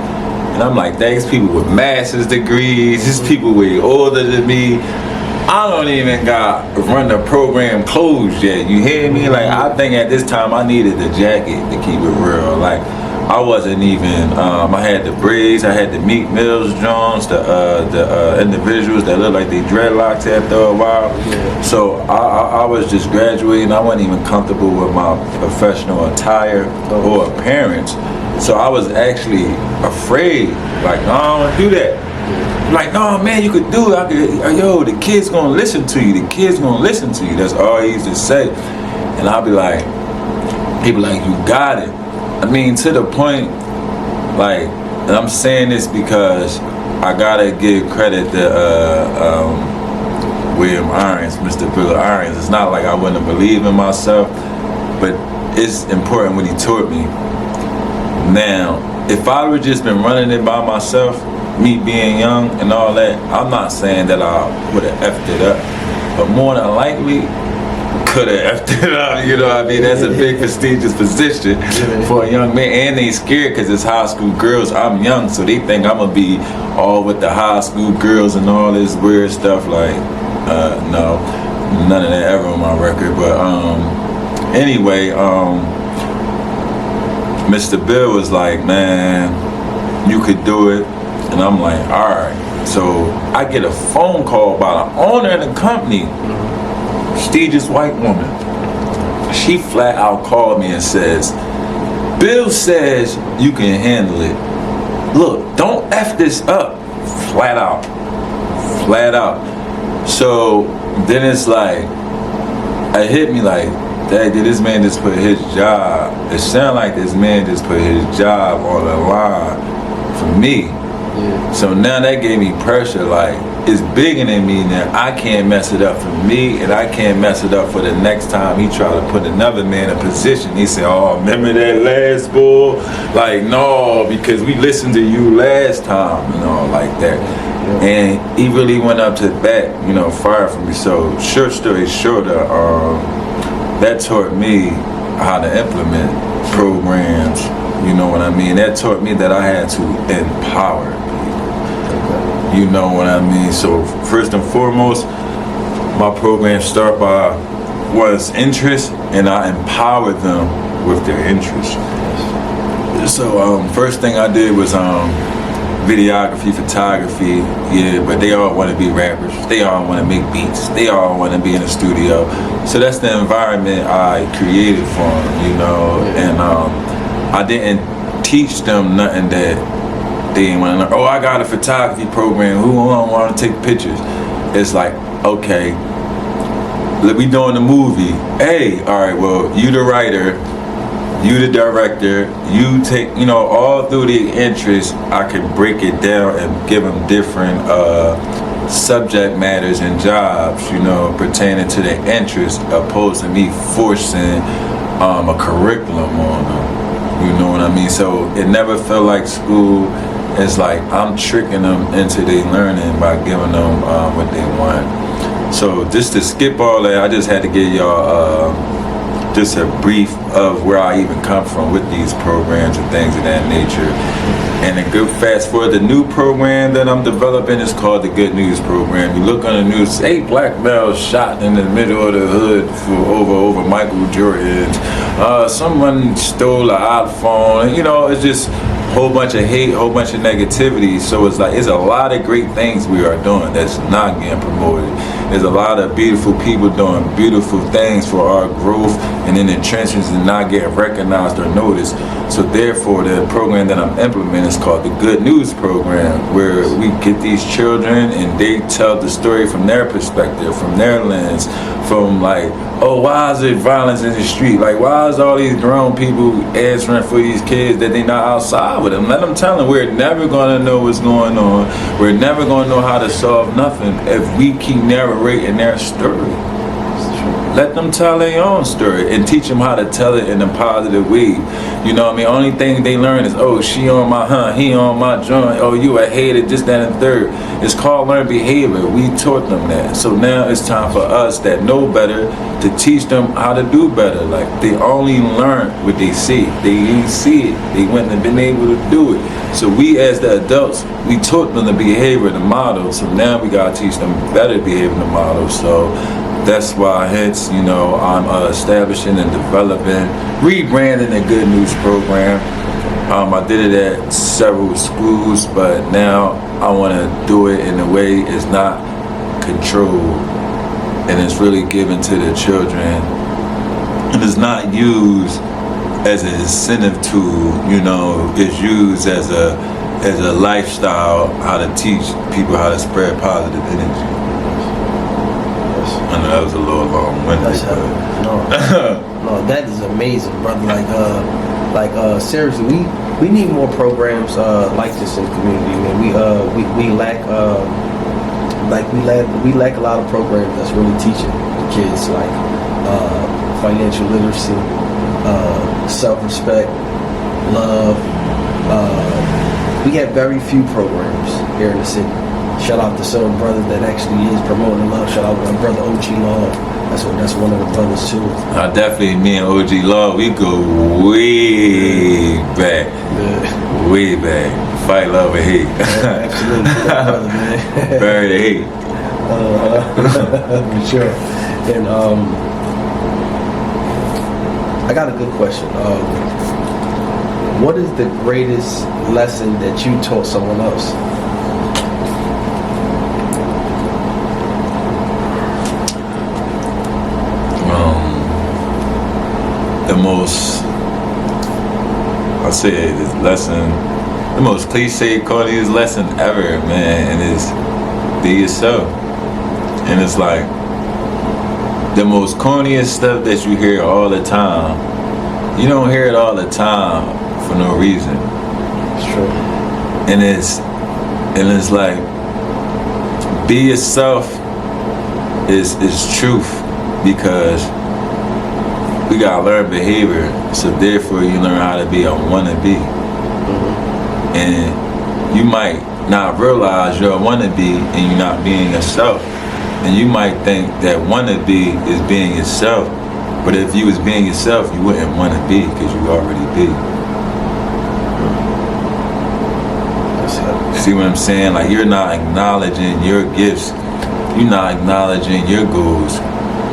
And I'm like, thanks, people with master's degrees, these people way older than me. I don't even got run the program closed yet, you hear me? Like, I think at this time I needed the jacket, to keep it real. Like, I wasn't even, I had the braids, I had the Meek Mills Jones, the individuals that look like they dreadlocks after a while. So I was just graduating. I wasn't even comfortable with my professional attire or appearance. So I was actually afraid, like, no, I don't want to do that. Like, no, man, you could do it. Yo, the kid's gonna listen to you. The kid's gonna listen to you. That's all he used to say. And I'll be like, he be like, you got it. I mean, to the point, like, and I'm saying this because I gotta give credit to William Irons, Mr. Bill Irons. It's not like I wouldn't believe in myself, but it's important what he taught me. Now, if I would just been running it by myself, me being young and all that, I'm not saying that I would have effed it up, but more than likely, could have effed it up, you know what I mean? That's a big prestigious position for a young man, and they scared because it's high school girls. I'm young, so they think I'm gonna be all with the high school girls and all this weird stuff. Like, no, none of that ever on my record. But anyway, Mr. Bill was like, man, you could do it. And I'm like, all right. So I get a phone call by the owner of the company, prestigious white woman. She flat out called me and says, Bill says you can handle it. Look, don't F this up. Flat out. Flat out. So then it's like, it hit me like, did this man just put his job, it sounded like this man just put his job on the line for me. Yeah. So now that gave me pressure, like, it's bigger than me now. I can't mess it up for me, and I can't mess it up for the next time he try to put another man in a position. He said, oh, remember that last bull? Like, no, because we listened to you last time, you know, like that. Yeah. And he really went up to the bat, you know, fired for me. So short story shorter, that taught me how to implement programs, you know what I mean? That taught me that I had to empower people, you know what I mean? So first and foremost, my program start by was interest, and I empowered them with their interest. So first thing I did was videography, photography, yeah, but they all want to be rappers. They all want to make beats. They all want to be in the studio. So that's the environment I created for them, you know, and I didn't teach them nothing that they didn't want to learn. Oh, I got a photography program. Who don't want to take pictures? It's like, okay, we doing the movie. Hey, all right, well, you the writer, you the director, you take, you know, all through the interest, I could break it down and give them different subject matters and jobs, you know, pertaining to their interest, opposed to me forcing a curriculum on them, you know what I mean? So it never felt like school. It's like I'm tricking them into their learning by giving them what they want. So just to skip all that, I just had to give y'all just a brief of where I even come from with these programs and things of that nature. And a good fast forward, the new program that I'm developing is called the Good News Program. You look on the news, 8 black males shot in the middle of the hood for over Michael Jordan. Someone stole an iPhone, and you know, it's just a whole bunch of hate, whole bunch of negativity. So it's like, it's a lot of great things we are doing that's not getting promoted. There's a lot of beautiful people doing beautiful things for our growth and in the trenches and not getting recognized or noticed. So therefore, the program that I'm implementing is called the Good News Program, where we get these children and they tell the story from their perspective, from their lens, from like, oh, why is there violence in the street? Like, why is all these grown people answering for these kids that they not outside with them? Let them tell them we're never going to know what's going on. We're never going to know how to solve nothing if we keep narrating their story. Let them tell their own story and teach them how to tell it in a positive way. You know what I mean? Only thing they learn is, oh, she on my he on my joint, oh, you a hater, just that and third. It's called learned behavior. We taught them that. So now it's time for us that know better to teach them how to do better. Like, they only learn what they see. They didn't see it. They wouldn't have been able to do it. So we as the adults, we taught them the behavior, the model. So now we gotta teach them better behavior, the model. So that's why, hence, you know, I'm establishing and developing, rebranding the Good News Program. I did it at several schools, but now I want to do it in a way it's not controlled and it's really given to the children, and it's not used as an incentive tool, you know, is used as a lifestyle, how to teach people how to spread positive energy. I know that was a little long-winded. No, that is amazing, brother. Like seriously, we need more programs like this in the community, man. We lack we lack a lot of programs that's really teaching the kids like financial literacy, self-respect, love. We have very few programs here in the city. Shout out to some brother that actually is promoting love. Shout out to my brother OG Law. That's one of the brothers too. Definitely me and OG Law, we go way back. Yeah. Way back. Fight, love, and hate. Yeah, absolutely. Brother, man. Bury the hate. For sure. And I got a good question. What is the greatest lesson that you taught someone else? The most, I say this lesson, the most cliche, corniest lesson ever, man, and it's be yourself. And it's like the most corniest stuff that you hear all the time. You don't hear it all the time for no reason. It's true. And it's like be yourself is truth, because we gotta learn behavior, so therefore you learn how to be a wannabe. Mm-hmm. And you might not realize you're a wannabe and you're not being yourself. And you might think that wannabe is being yourself, but if you was being yourself, you wouldn't want to be, because you already be. See what I'm saying? Like, you're not acknowledging your gifts, you're not acknowledging your goals.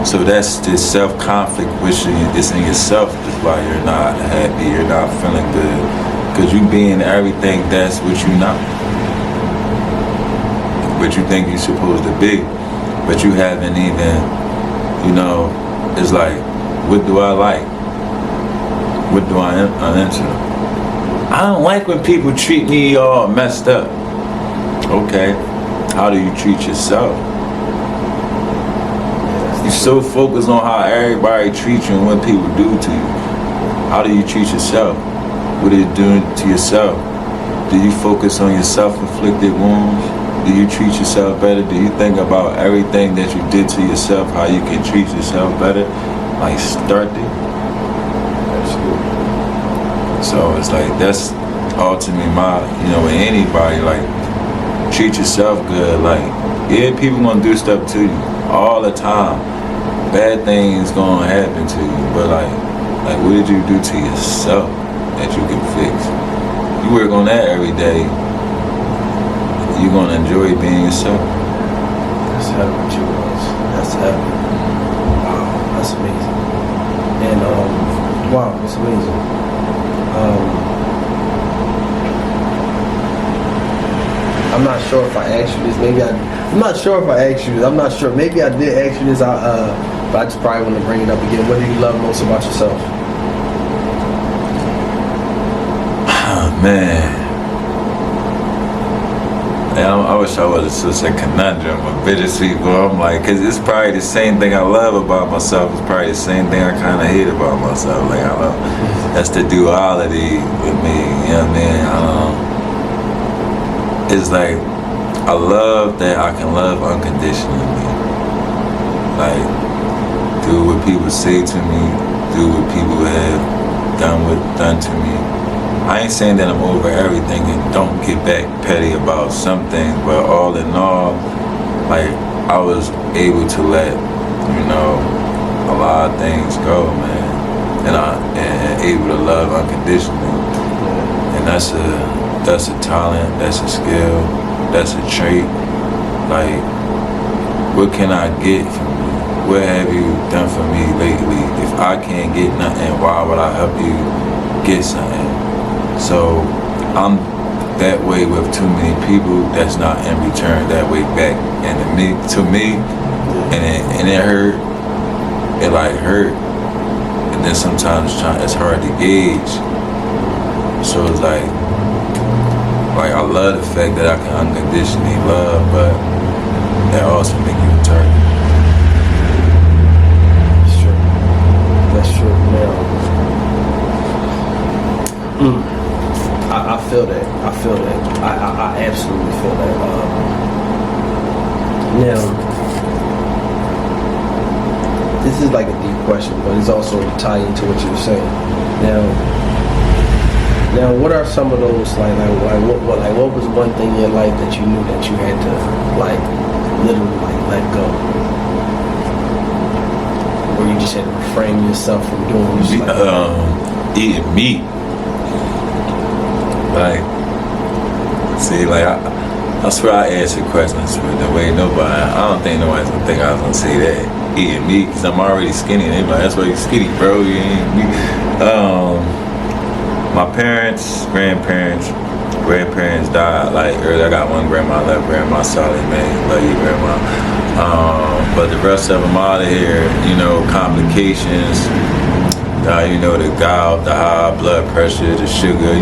So that's this self-conflict which is in yourself. That's why you're not happy, you're not feeling good. Because you being everything that's what you're not. What you think you're supposed to be. But you haven't even, you know, it's like, what do I like? What do I enter? I don't like when people treat me all messed up. Okay, how do you treat yourself? You're so focused on how everybody treats you and what people do to you. How do you treat yourself? What are you doing to yourself? Do you focus on your self-inflicted wounds? Do you treat yourself better? Do you think about everything that you did to yourself, how you can treat yourself better? Like, start there. Absolutely. So it's like, that's ultimately my, you know, with anybody, like, treat yourself good. Like, yeah, people gonna do stuff to you all the time. Bad things gonna happen to you, but like what did you do to yourself that you can fix? You work on that every day, you're gonna enjoy being yourself. That's heavy what you was. That's heavy. Wow, that's amazing. And wow, that's amazing. I'm not sure if I asked you this. I'm not sure if I asked you this. I'm not sure. Maybe I did ask you this. But I just probably want to bring it up again. What do you love most about yourself? Man. I wish I was such a conundrum, a bittersweet, but I'm like, cause it's probably the same thing I love about myself. It's probably the same thing I kind of hate about myself. Like, I love, that's the duality with me. You know what I mean? It's like, I love that I can love unconditionally. Like, do what people say to me, do what people have done to me. I ain't saying that I'm over everything and don't get back petty about some things, but all in all, like, I was able to let, you know, a lot of things go, man. And able to love unconditionally. And that's a talent, that's a skill, that's a trait. Like, what can I get from you? What have you done for me lately? If I can't get nothing, why would I help you get something? So I'm that way with too many people that's not in return that way back. And to me, and it hurt. It like hurt. And and then sometimes it's hard to gauge. So it's like I love the fact that I can unconditionally love, but that also make you a target. That's true. That's true. Now, I feel that. I feel that. I absolutely feel that. Now, this is like a deep question, but it's also tied into what you were saying. Now, what are some of those what was one thing in your life that you knew that you had to literally let go, or you just had to refrain yourself from doing? Eating meat. I swear I answer questions with the way nobody. I don't think nobody's gonna think I was gonna say that. Eating meat, because I'm already skinny. And they be like, that's why you skinny, bro. You ain't meat. My parents, grandparents died early. I got one grandma left. Grandma solid, man. Love you, grandma. But the rest of them out of here, complications. The gout, the high blood pressure, the sugar,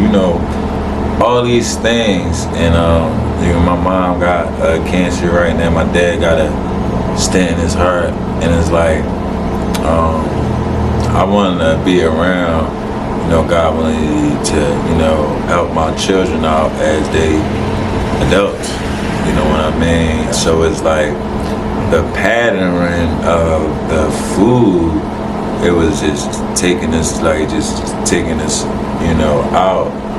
all these things. And my mom got cancer right now. My dad got a stent in his heart, and it's I wanted to be around, God willing, to help my children out as they adults. You know what I mean? So it's the pattern of the food. It was just taking us out.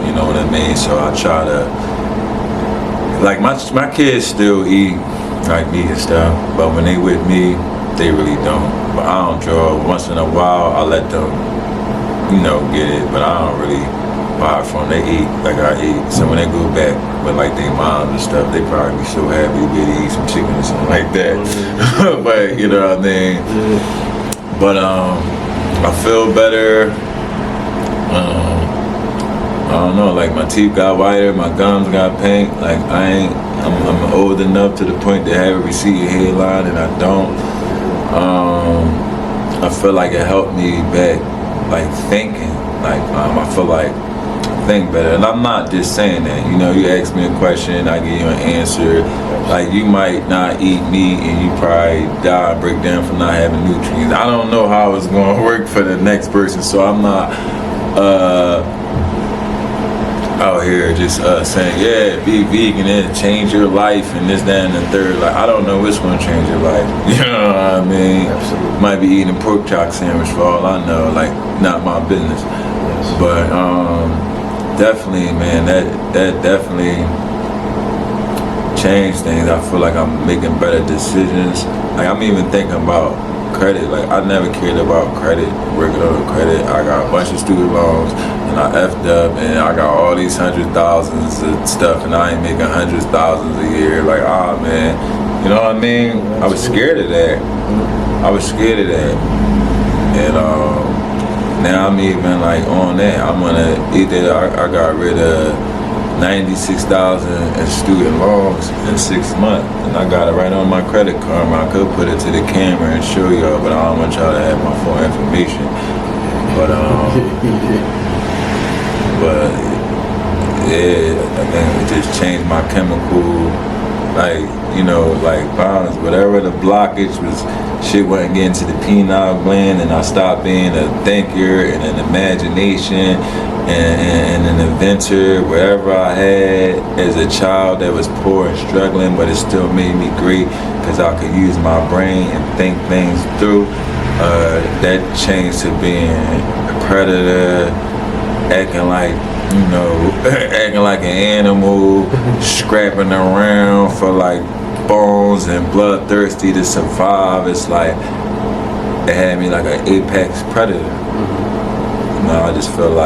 You know what I mean? So I try to, my kids still eat meat and stuff, but when they with me, they really don't. But I don't draw. Once in a while, I let them, get it, but I don't really buy from them. They eat like I eat. So when they go back with their moms and stuff, they probably be so happy to be able to eat some chicken or something like that. But you know what I mean? Yeah. But I feel better. I don't know, my teeth got whiter, my gums got pink. I'm old enough to the point to have a receding hairline, and I don't. I feel like it helped me back, thinking. I feel I think better, and I'm not just saying that. You ask me a question, I give you an answer. You might not eat meat, and you probably die and break down from not having nutrients. I don't know how it's going to work for the next person, so I'm not out here just saying, yeah, be vegan and change your life and this, that, and the third. I don't know what's going to change your life. You know what I mean? Absolutely. Might be eating a pork chop sandwich for all I know. Not my business. Yes. But definitely, man, that definitely changed things. I feel like I'm making better decisions. I'm even thinking about credit. I never cared about credit, working on credit. I got a bunch of student loans, and I effed up, and I got all these hundred thousands of stuff, and I ain't making hundreds of thousands a year. Man, you know what I mean? I was scared of that. And now I'm even on that. I'm gonna either I got rid of $96,000 in student loans in 6 months, and I got it right on my credit card. I could put it to the camera and show y'all, but I don't want y'all to have my full information. But yeah, I think it just changed my chemical, balance. Whatever the blockage was, shit wasn't getting to the pineal gland, and I stopped being a thinker and an imagination and an inventor. Wherever I had as a child that was poor and struggling, but it still made me great because I could use my brain and think things through. That changed to being a predator, acting like an animal, scrapping around for bones and bloodthirsty to survive. It's it had me like an apex predator. I just feel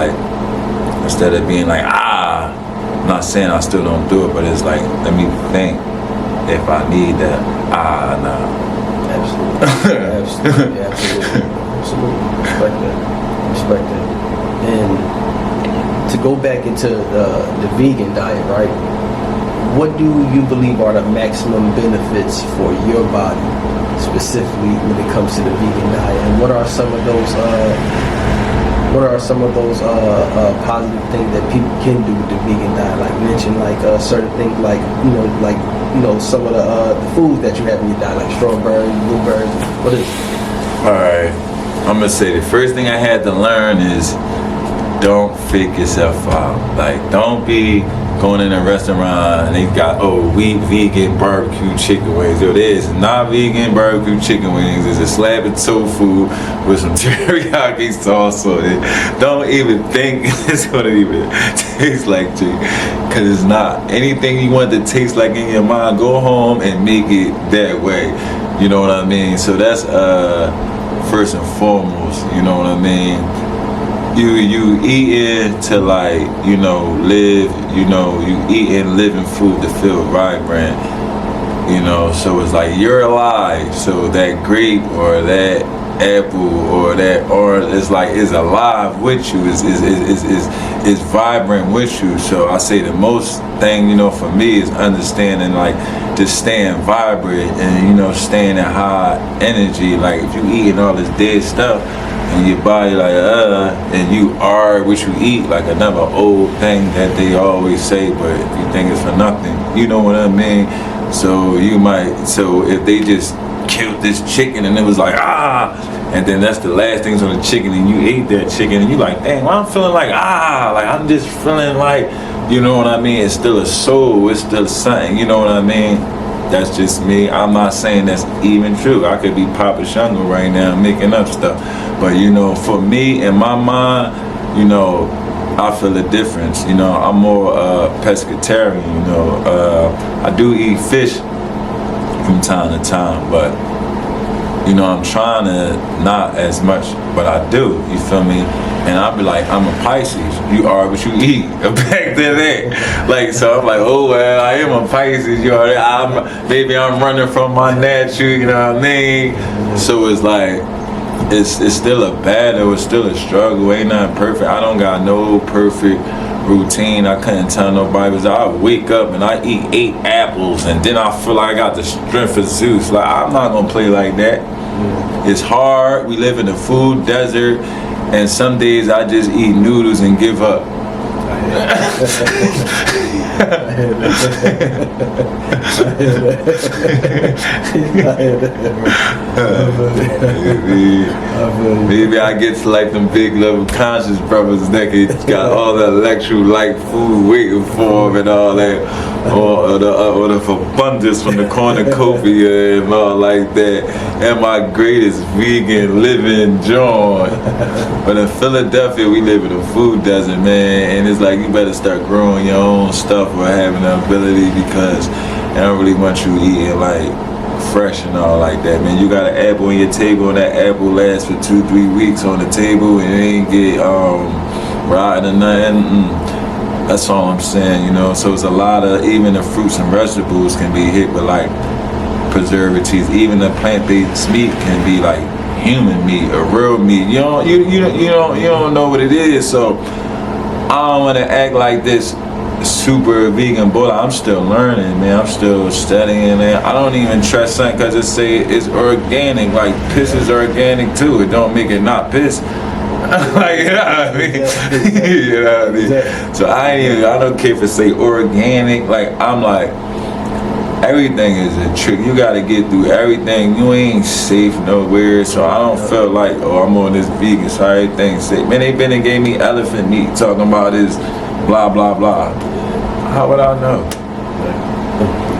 instead of being I'm not saying I still don't do it, but it's let me think if I need that. Nah. Absolutely. Respect that. And to go back into the vegan diet, right? What do you believe are the maximum benefits for your body, specifically when it comes to the vegan diet? And what are some of those what are some of those positive things that people can do with the vegan diet? Like mention like certain things like some of the foods that you have in your diet, like strawberries, blueberries. What is it? All right, I'm gonna say the first thing I had to learn is don't fake yourself out. Like, don't be going in a restaurant and they got, we vegan barbecue chicken wings. Yo, there's not vegan barbecue chicken wings. It's a slab of tofu with some teriyaki sauce on it. Don't even think it's gonna even taste like chicken, because it's not. Anything you want to taste like in your mind, go home and make it that way. You know what I mean? So that's first and foremost, you know what I mean? You eating to like, live, you eating living food to feel vibrant, so it's like you're alive. So that grape or that apple or that orange is alive with you, is vibrant with you. So I say the most thing, for me is understanding like just staying vibrant and staying in high energy. Like if you eating all this dead stuff and your body like and you are what you eat, like another old thing that they always say, but if you think it's for nothing, you know what I mean? So if they just killed this chicken and it was like and then that's the last things on the chicken and you ate that chicken and you like, dang, well, I'm feeling like like I'm just feeling like, you know what I mean? It's still a soul, it's still something, you know what I mean? That's just me. I'm not saying that's even true. I could be Papa Shango right now making up stuff. But, for me, in my mind, I feel a difference. I'm more pescatarian, I do eat fish from time to time, but, I'm trying to not as much, but I do, you feel me? And I'll be like, I'm a Pisces. You are what you eat. Back to that. Like, so I'm like, oh, well, I am a Pisces. Maybe I'm running from my natural, you know what I mean? So it's like, it's still a battle. It's still a struggle. Ain't nothing perfect. I don't got no perfect routine. I couldn't tell nobody, because I wake up and I eat 8 apples and then I feel like I got the strength of Zeus. Like, I'm not going to play like that. It's hard. We live in a food desert. And some days I just eat noodles and give up. Maybe I get to like them big level conscious brothers that got all the electrolyte food waiting for them and all that, or the abundance from the cornucopia and all like that. And my greatest vegan living joy. But in Philadelphia, we live in a food desert, man, and it's like you better start growing your own stuff or having the ability, because I don't really want you eating like fresh and all like that, man. You got an apple on your table and that apple lasts for 2-3 weeks on the table and it ain't get rotten or nothing. That's all I'm saying, So it's a lot of, even the fruits and vegetables can be hit with like preservatives. Even the plant-based meat can be like human meat or real meat. You don't know what it is. So I don't want to act like this super vegan boy. I'm still learning, man. I'm still studying it. I don't even trust something because it say it's organic. Like piss is organic too. It don't make it not piss. Like, you know what I mean? You know what I mean? So I don't care if it say organic. Like, I'm like, everything is a trick. You gotta get through everything. You ain't safe nowhere. So I don't feel like, I'm on this vegan, so everything's safe. Man, they been and gave me elephant meat talking about this blah blah blah. How would I know?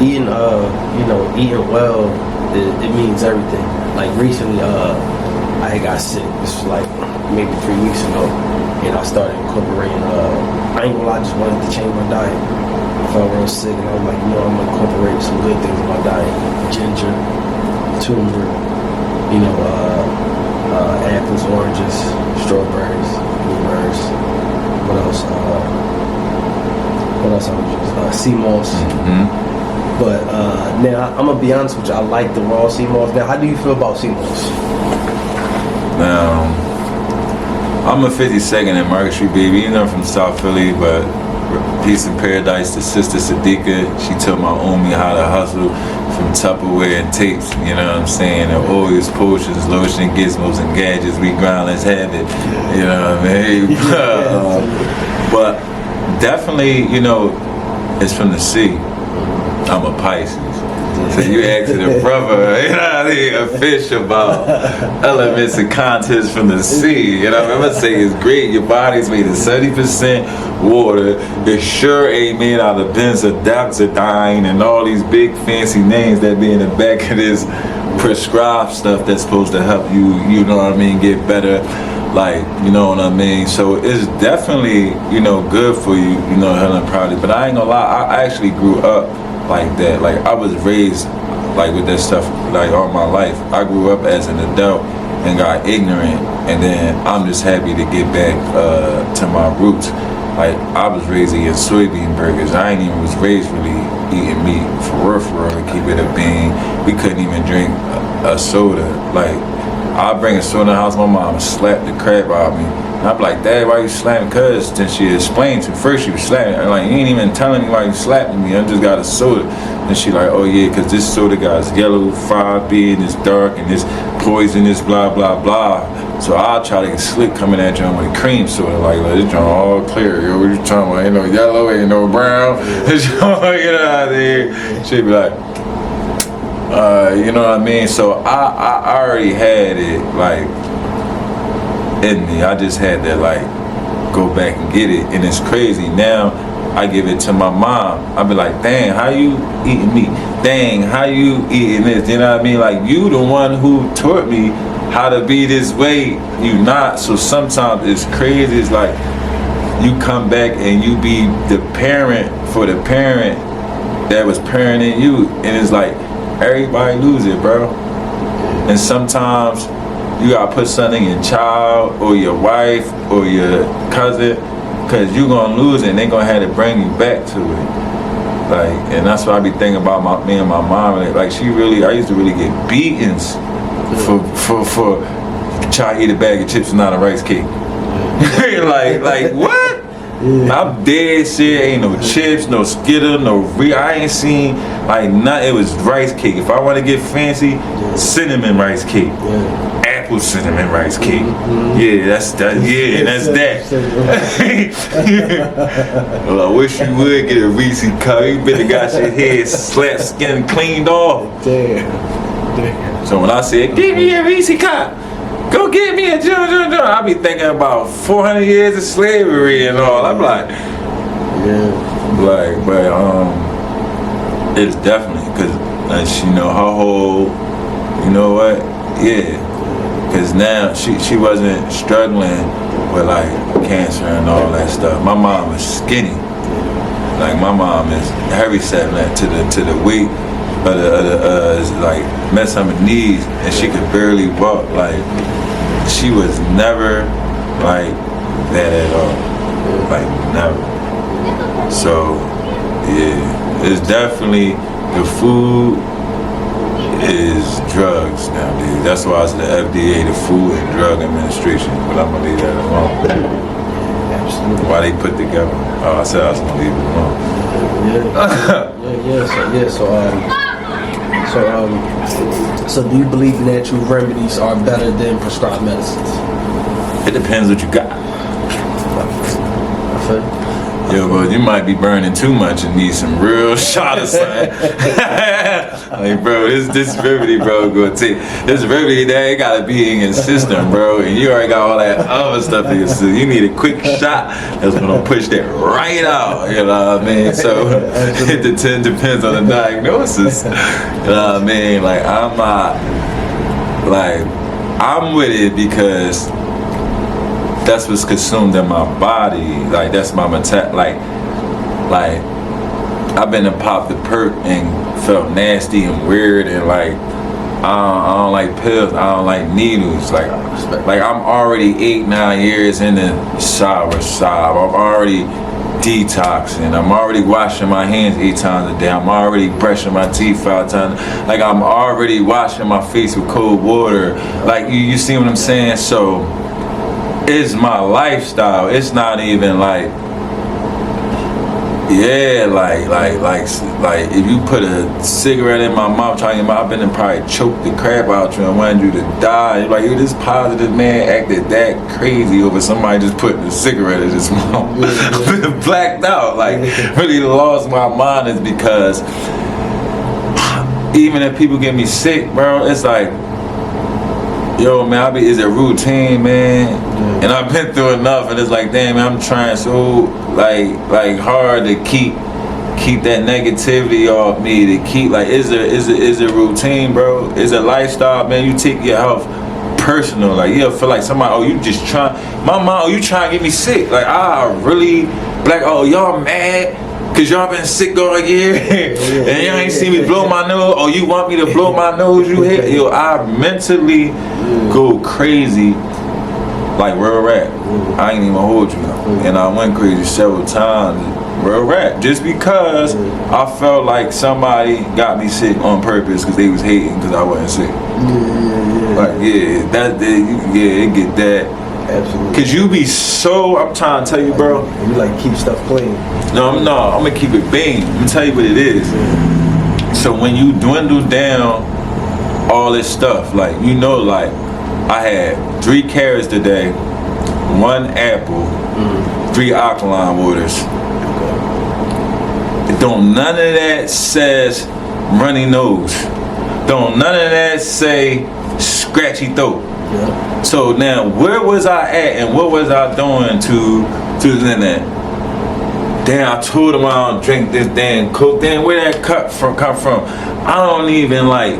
Eating eating well, it means everything. Like recently, I got sick. This was like maybe 3 weeks ago, and I started incorporating. I ain't gonna lie, I just wanted to change my diet. I felt real sick, and I was like, I'm gonna incorporate some good things in my diet: ginger, turmeric, apples, oranges, strawberries, blueberries. What else? I would use? Sea moss. Mm-hmm. But now I'm gonna be honest with you. I like the raw sea moss. Now, how do you feel about sea moss? Now, I'm a 52nd and Market Street baby. I'm from South Philly, but peace and paradise to Sister Sadiqa. She taught my homie how to hustle. from Tupperware and tapes, you know what I'm saying? And oils, potions, lotion, gizmos, and gadgets. We grind, let's have it. You know what I mean? But definitely, you know, it's from the sea. I'm a Pisces. So you asking a brother, you know what I mean, a fish about elements and contents from the sea. You know what I'm gonna say it's great. Your body's made of 70% water. It sure ain't made out of benzodiazepine and all these big fancy names that be in the back of this prescribed stuff that's supposed to help you, you know what I mean, get better. Like, you know what I mean? So it's definitely, you know, good for you, you know, Helen Proudly. But I ain't gonna lie, I actually grew up like that. Like, I was raised like with that stuff like all my life. I grew up as an adult and got ignorant, and then I'm just happy to get back to my roots. Like, I was raised eating soybean burgers. I ain't even was raised really eating meat for real, to keep it a bean. We couldn't even drink a soda. Like, I'll bring a soda in the house, my mom would slap the crap out of me. And I'd be like, Dad, why you slapping? Cause then she explained to me, first she was slapping me. Like, you ain't even telling me why you slapping me, I just got a soda. And she like, oh yeah, cause this soda got yellow, 5B, and it's dark, and it's poisonous, blah, blah, blah. So I'll try to get slick coming at you with a cream soda, like this joint all clear, yo, what you talking about? Ain't no yellow, ain't no brown. Get out of there. She'd be like, you know what I mean? So I already had it like in me. I just had to like go back and get it. And it's crazy. Now I give it to my mom. I be like, dang, how you eating meat? Dang, how you eating this? You know what I mean? Like, you the one who taught me how to be this way. You not. So sometimes it's crazy. It's like you come back and you be the parent for the parent that was parenting you. And it's like, everybody lose it, bro. And sometimes you gotta put something in your child or your wife or your cousin, cause you gonna lose it and they gonna have to bring you back to it. Like, and that's what I be thinking about me and my mom. Like, she really, I used to really get beatings for trying to eat a bag of chips and not a rice cake. like what? I'm dead serious. Ain't no chips, no Skittle, no I ain't seen like nothing. It was rice cake. If I want to get fancy, cinnamon rice cake, apple cinnamon rice cake. Yeah, that's that. Yeah, that's that. Well, I wish you would get a Reese cup. You better got your head slapped, skin cleaned off. Damn. So when I said, give me a Reese cup, go get me a I be thinking about 400 years of slavery and all. I'm like, but it's definitely because you know her whole, you know what? Yeah, because now she wasn't struggling with like cancer and all that stuff. My mom was skinny. Like, my mom is heavy set to the weight of the like mess on her knees, and she could barely walk. Like, she was never like that at all. Like, never. So yeah, it's definitely the food is drugs nowadays. That's why it's the FDA, the Food and Drug Administration. But I'm gonna leave that alone. Absolutely. Why they put together? Oh, I said I was gonna leave it alone. So do you believe natural remedies are better than prescribed medicines? It depends what you got. Yo, but you might be burning too much and need some real shot of something. Like, bro, this remedy, bro, gonna take this remedy that ain't gotta be in your system, bro. And you already got all that other stuff in your system. You need a quick shot that's gonna push that right out. You know what I mean? So it depends on the diagnosis. You know what I mean? Like, I'm not like, I'm with it because that's what's consumed in my body. Like, that's my like I've been to pop the perk and felt nasty and weird, and like I don't like pills, I don't like needles. Like I'm already 8-9 years in the shower. I'm already detoxing. I'm already washing my hands 8 times a day. I'm already brushing my teeth 5 times. Like, I'm already washing my face with cold water. Like, you see what I'm saying? So it's my lifestyle. It's not even like Yeah, like if you put a cigarette in my mouth, I've been and probably choked the crap out you and wanted you to die. Like, yo, this positive man acted that crazy over somebody just putting a cigarette in his mouth. Blacked out, like really lost my mind is because even if people get me sick, bro, it's like, yo, man, it's a routine, man. And I've been through enough, and it's like, damn, man, I'm trying so like hard to keep that negativity off me. To keep like, is a routine, bro. It's a lifestyle, man. You take your health personal. Like, you feel like somebody, oh, you just trying. My mom, oh, you trying to get me sick? Like, really black. Oh, y'all mad? Cause y'all been sick all year, and y'all ain't seen me blow my nose. Oh, you want me to blow my nose? You hate? Yo, I mentally go crazy, like real rap. I ain't even hold you, and I went crazy several times, real rap, just because I felt like somebody got me sick on purpose because they was hating because I wasn't sick. Like, it get that. Absolutely. Cause you be so, I'm trying to tell you, bro. You like keep stuff clean. No, I'm gonna keep it beam. I'm gonna tell you what it is. So when you dwindle down all this stuff, like, you know, like I had 3 carrots today, 1 apple, 3 alkaline waters. Don't none of that says runny nose. Don't none of that say scratchy throat. Yeah. So now, where was I at and what was I doing to that? Damn, I told him I don't drink this damn Coke. Damn, where that cup come from? I don't even like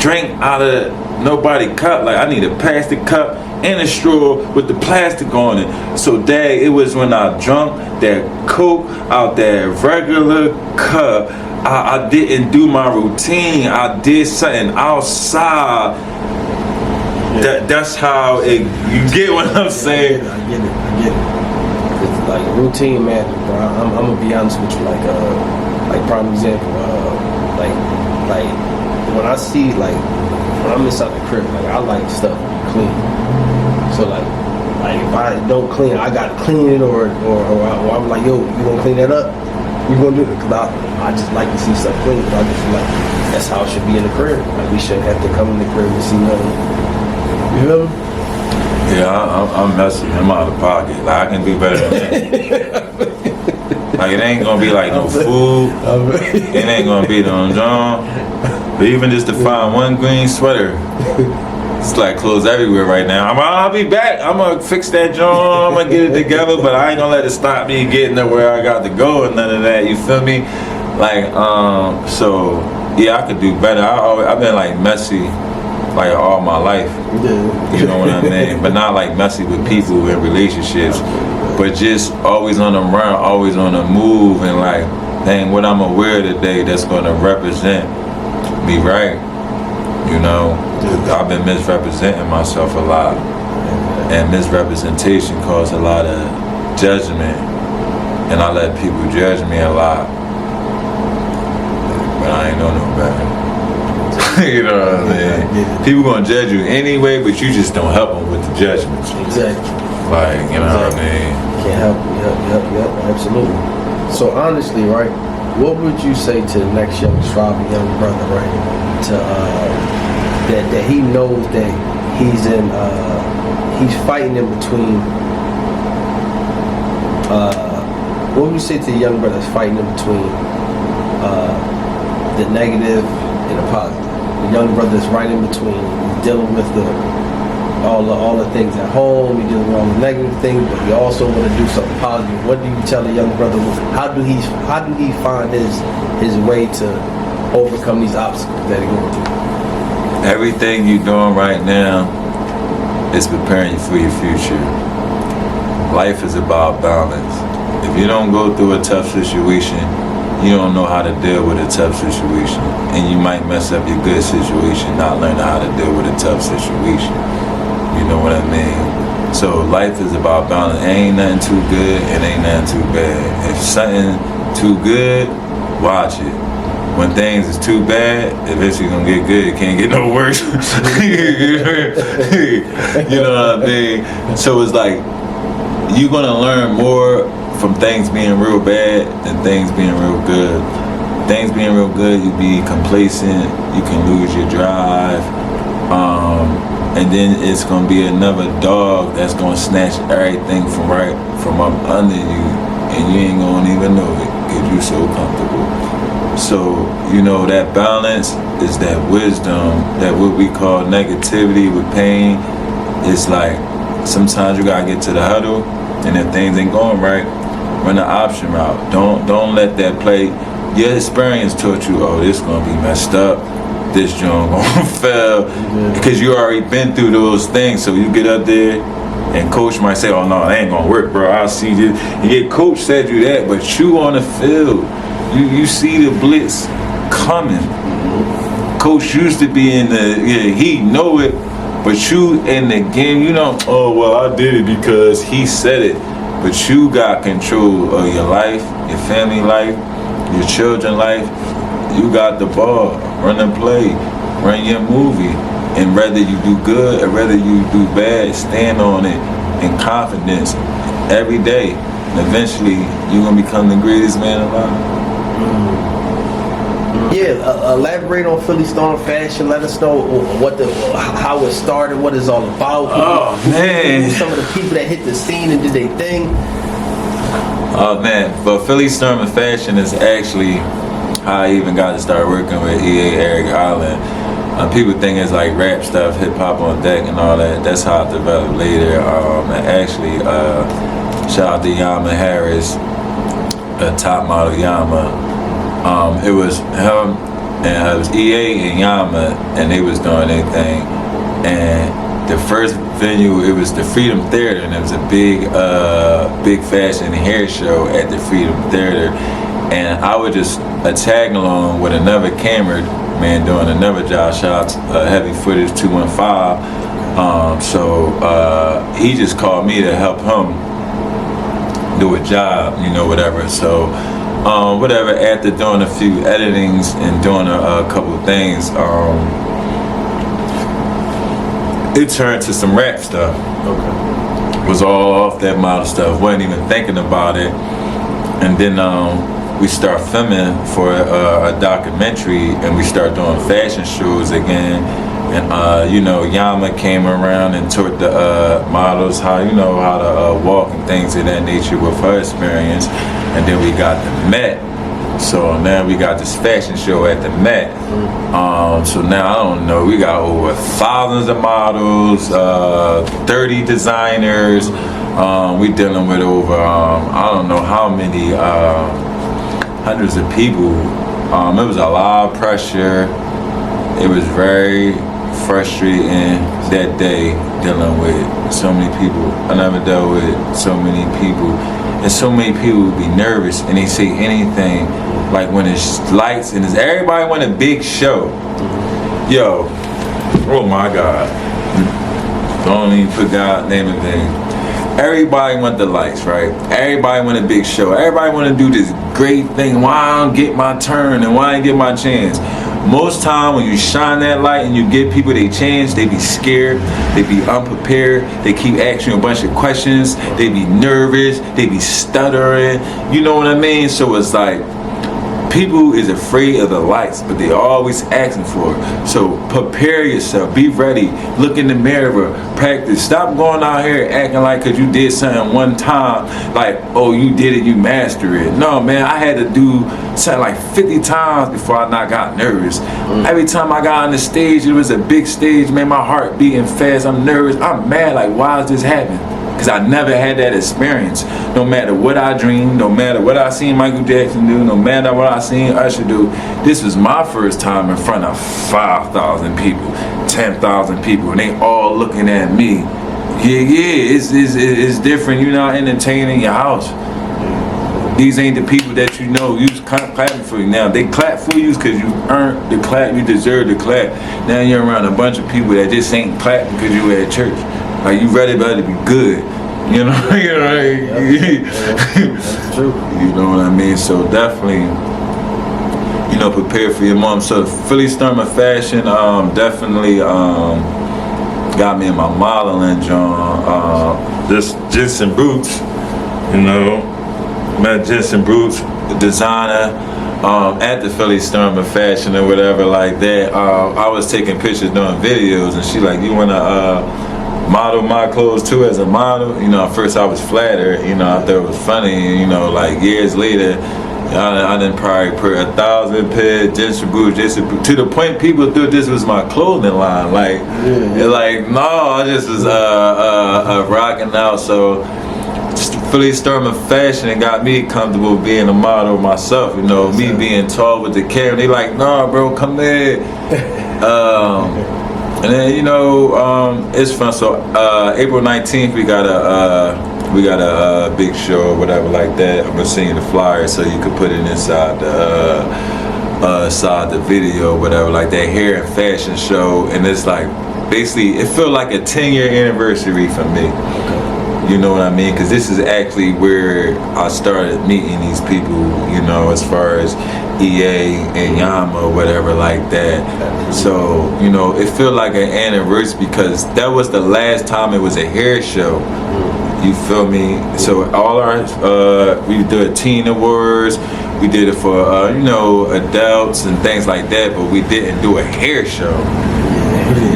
drink out of nobody cup. Like, I need a plastic cup and a straw with the plastic on it. So Dad, it was when I drunk that Coke out that regular cup. I didn't do my routine. I did something outside. That's how you get what I'm saying. I get it. It's like routine matters, bro. I'm gonna be honest with you. Like prime example. Like when I see, like, when I'm inside the crib, like, I like stuff to be clean. So like if I don't clean, I gotta clean it, or I'm like, yo, you gonna clean that up? You gonna do it? Cause I just like to see stuff clean. Cause I just feel like that's how it should be in the crib. Like, we shouldn't have to come in the crib and see nothing. You feel me? Yeah, I'm messy. I'm out of pocket. Like, I can do better than that. Like, it ain't gonna be like no food. It ain't gonna be no John. But even just to find 1 green sweater, it's like clothes everywhere right now. I'll be back. I'm gonna fix that John. I'm gonna get it together, but I ain't gonna let it stop me getting to where I got to go and none of that. You feel me? Like, so yeah, I could do better. I've been like messy like all my life. You know what I mean? But not like messy with people in relationships, but just always on the run, always on the move, and like, dang, what I'm aware today that's gonna represent me right. You know, I've been misrepresenting myself a lot, and misrepresentation caused a lot of judgment, and I let people judge me a lot, but I ain't know no better. You know what I mean? People gonna judge you anyway, but you just don't help them with the judgments. Exactly. Like, you know what I mean? Can't help you. Yep, absolutely. So honestly, right, what would you say to the next young brother, right, to that he knows that he's fighting in between, what would you say to the young brother that's fighting in between the negative and the positive? The young brother is right in between. He's dealing with all the things at home. He's dealing with all the negative things, but he also want to do something positive. What do you tell the young brother? How do he find his way to overcome these obstacles that he going through? Everything you're doing right now is preparing you for your future. Life is about balance. If you don't go through a tough situation, you don't know how to deal with a tough situation, and you might mess up your good situation, not learning how to deal with a tough situation. You know what I mean? So life is about balance. Ain't nothing too good and ain't nothing too bad. If something too good, watch it. When things is too bad, eventually gonna get good. It can't get no worse. You know what I mean? So it's like, you're gonna learn more from things being real bad and things being real good. Things being real good, you be complacent, you can lose your drive, and then it's gonna be another dog that's gonna snatch everything from up under you, and you ain't gonna even know it because you're so comfortable. So, you know, that balance is that wisdom, that what we call negativity with pain. It's like sometimes you gotta get to the huddle, and if things ain't going right, run the option route. Don't let that play. Your experience taught you, oh, this gonna be messed up. This joint gonna fail, because you already been through those things. So you get up there, and coach might say, oh no, that ain't gonna work, bro. I'll see you. And your coach said you that, but you on the field, you see the blitz coming. Coach used to be in the, he know it, but you in the game, you know, oh well, I did it because he said it. But you got control of your life, your family life, your children life. You got the ball, run and play, run your movie, and whether you do good or whether you do bad, stand on it in confidence every day. And eventually, you're gonna become the greatest man alive. Yeah, elaborate on Philly Storm Fashion. Let us know how it started, what it's all about. Oh man, some of the people that hit the scene and did their thing. Oh man, but Philly Storm and Fashion is actually how I even got to start working with EA Eric Holland. People think it's like rap stuff, hip hop on deck and all that. That's how I developed later. And actually, shout out to Yama Harris, top model Yama. It was him and it was EA and Yama, and they was doing their thing. And the first venue, it was the Freedom Theater, and it was a big fashion and hair show at the Freedom Theater. And I was just tag along with another camera man doing another job. Shout out Heavy Footage 215. So he just called me to help him do a job, you know, whatever. So whatever, after doing a few editings and doing a couple of things, it turned to some rap stuff. Okay. Was all off that model stuff, wasn't even thinking about it. And then we start filming for a documentary, and we start doing fashion shows again. And you know, Yama came around and taught the models how to walk and things of that nature with her experience. And then we got the Met. So now we got this fashion show at the Met. So now I don't know, we got over thousands of models, 30 designers. We dealing with over I don't know how many hundreds of people. It was a lot of pressure. It was very frustrating that day dealing with so many people. I never dealt with so many people. And so many people would be nervous and they say anything, like when it's lights and it's everybody want a big show. Yo, oh my God. Don't even put God's name in things. Everybody want the lights, right? Everybody want a big show. Everybody want to do this great thing. Why I don't get my turn and why I ain't get my chance? Most time when you shine that light and you give people their chance, they be scared, they be unprepared, they keep asking you a bunch of questions, they be nervous, they be stuttering, you know what I mean? So it's like, people is afraid of the lights, but they always asking for it. So prepare yourself, be ready, look in the mirror, practice. Stop going out here acting like because you did something one time, like, oh, you did it, you mastered it. No, man, I had to do something like 50 times before I not got nervous. Every time I got on the stage, it was a big stage, man, my heart beating fast, I'm nervous, I'm mad, like, why is this happening? Because I never had that experience. No matter what I dreamed, no matter what I seen Michael Jackson do, no matter what I seen Usher do, this was my first time in front of 5,000 people, 10,000 people, and they all looking at me. Yeah, it's different. You're not entertaining your house. These ain't the people that you know. You clapping for you. Now, they clap for you because you earned the clap. You deserve the clap. Now you're around a bunch of people that just ain't clapping because you were at church. Like, you ready about to be good, you know? That's true. You know what I mean? So definitely, you know, prepare for your mom. So Philly Storm of Fashion definitely got me in my modeling, John. Just some boots, you know. met Jensen Brooks, the designer, at the Philly Storm of Fashion or whatever like that. I was taking pictures, doing videos, and she like, you wanna model my clothes too as a model? You know, at first I was flattered, you know, I thought it was funny, you know, like years later, I done probably put 1,000 pairs, Jensen Brooks, to the point people thought this was my clothing line. Like, like no, I just was rocking out. So Philly Storm of Fashion got me comfortable being a model myself. You know, me being tall with the camera. They like, nah, bro, come there. And then, you know, it's fun. So April 19th, we got a big show or whatever like that. I'm gonna send you the flyer so you can put it inside the video or whatever like that. Hair and fashion show, and it's like basically it felt like a 10-year anniversary for me. You know what I mean? Because this is actually where I started meeting these people, you know, as far as EA and Yama or whatever like that. So, you know, it felt like an anniversary because that was the last time it was a hair show. You feel me? So all our, we did teen awards, we did it for, you know, adults and things like that, but we didn't do a hair show.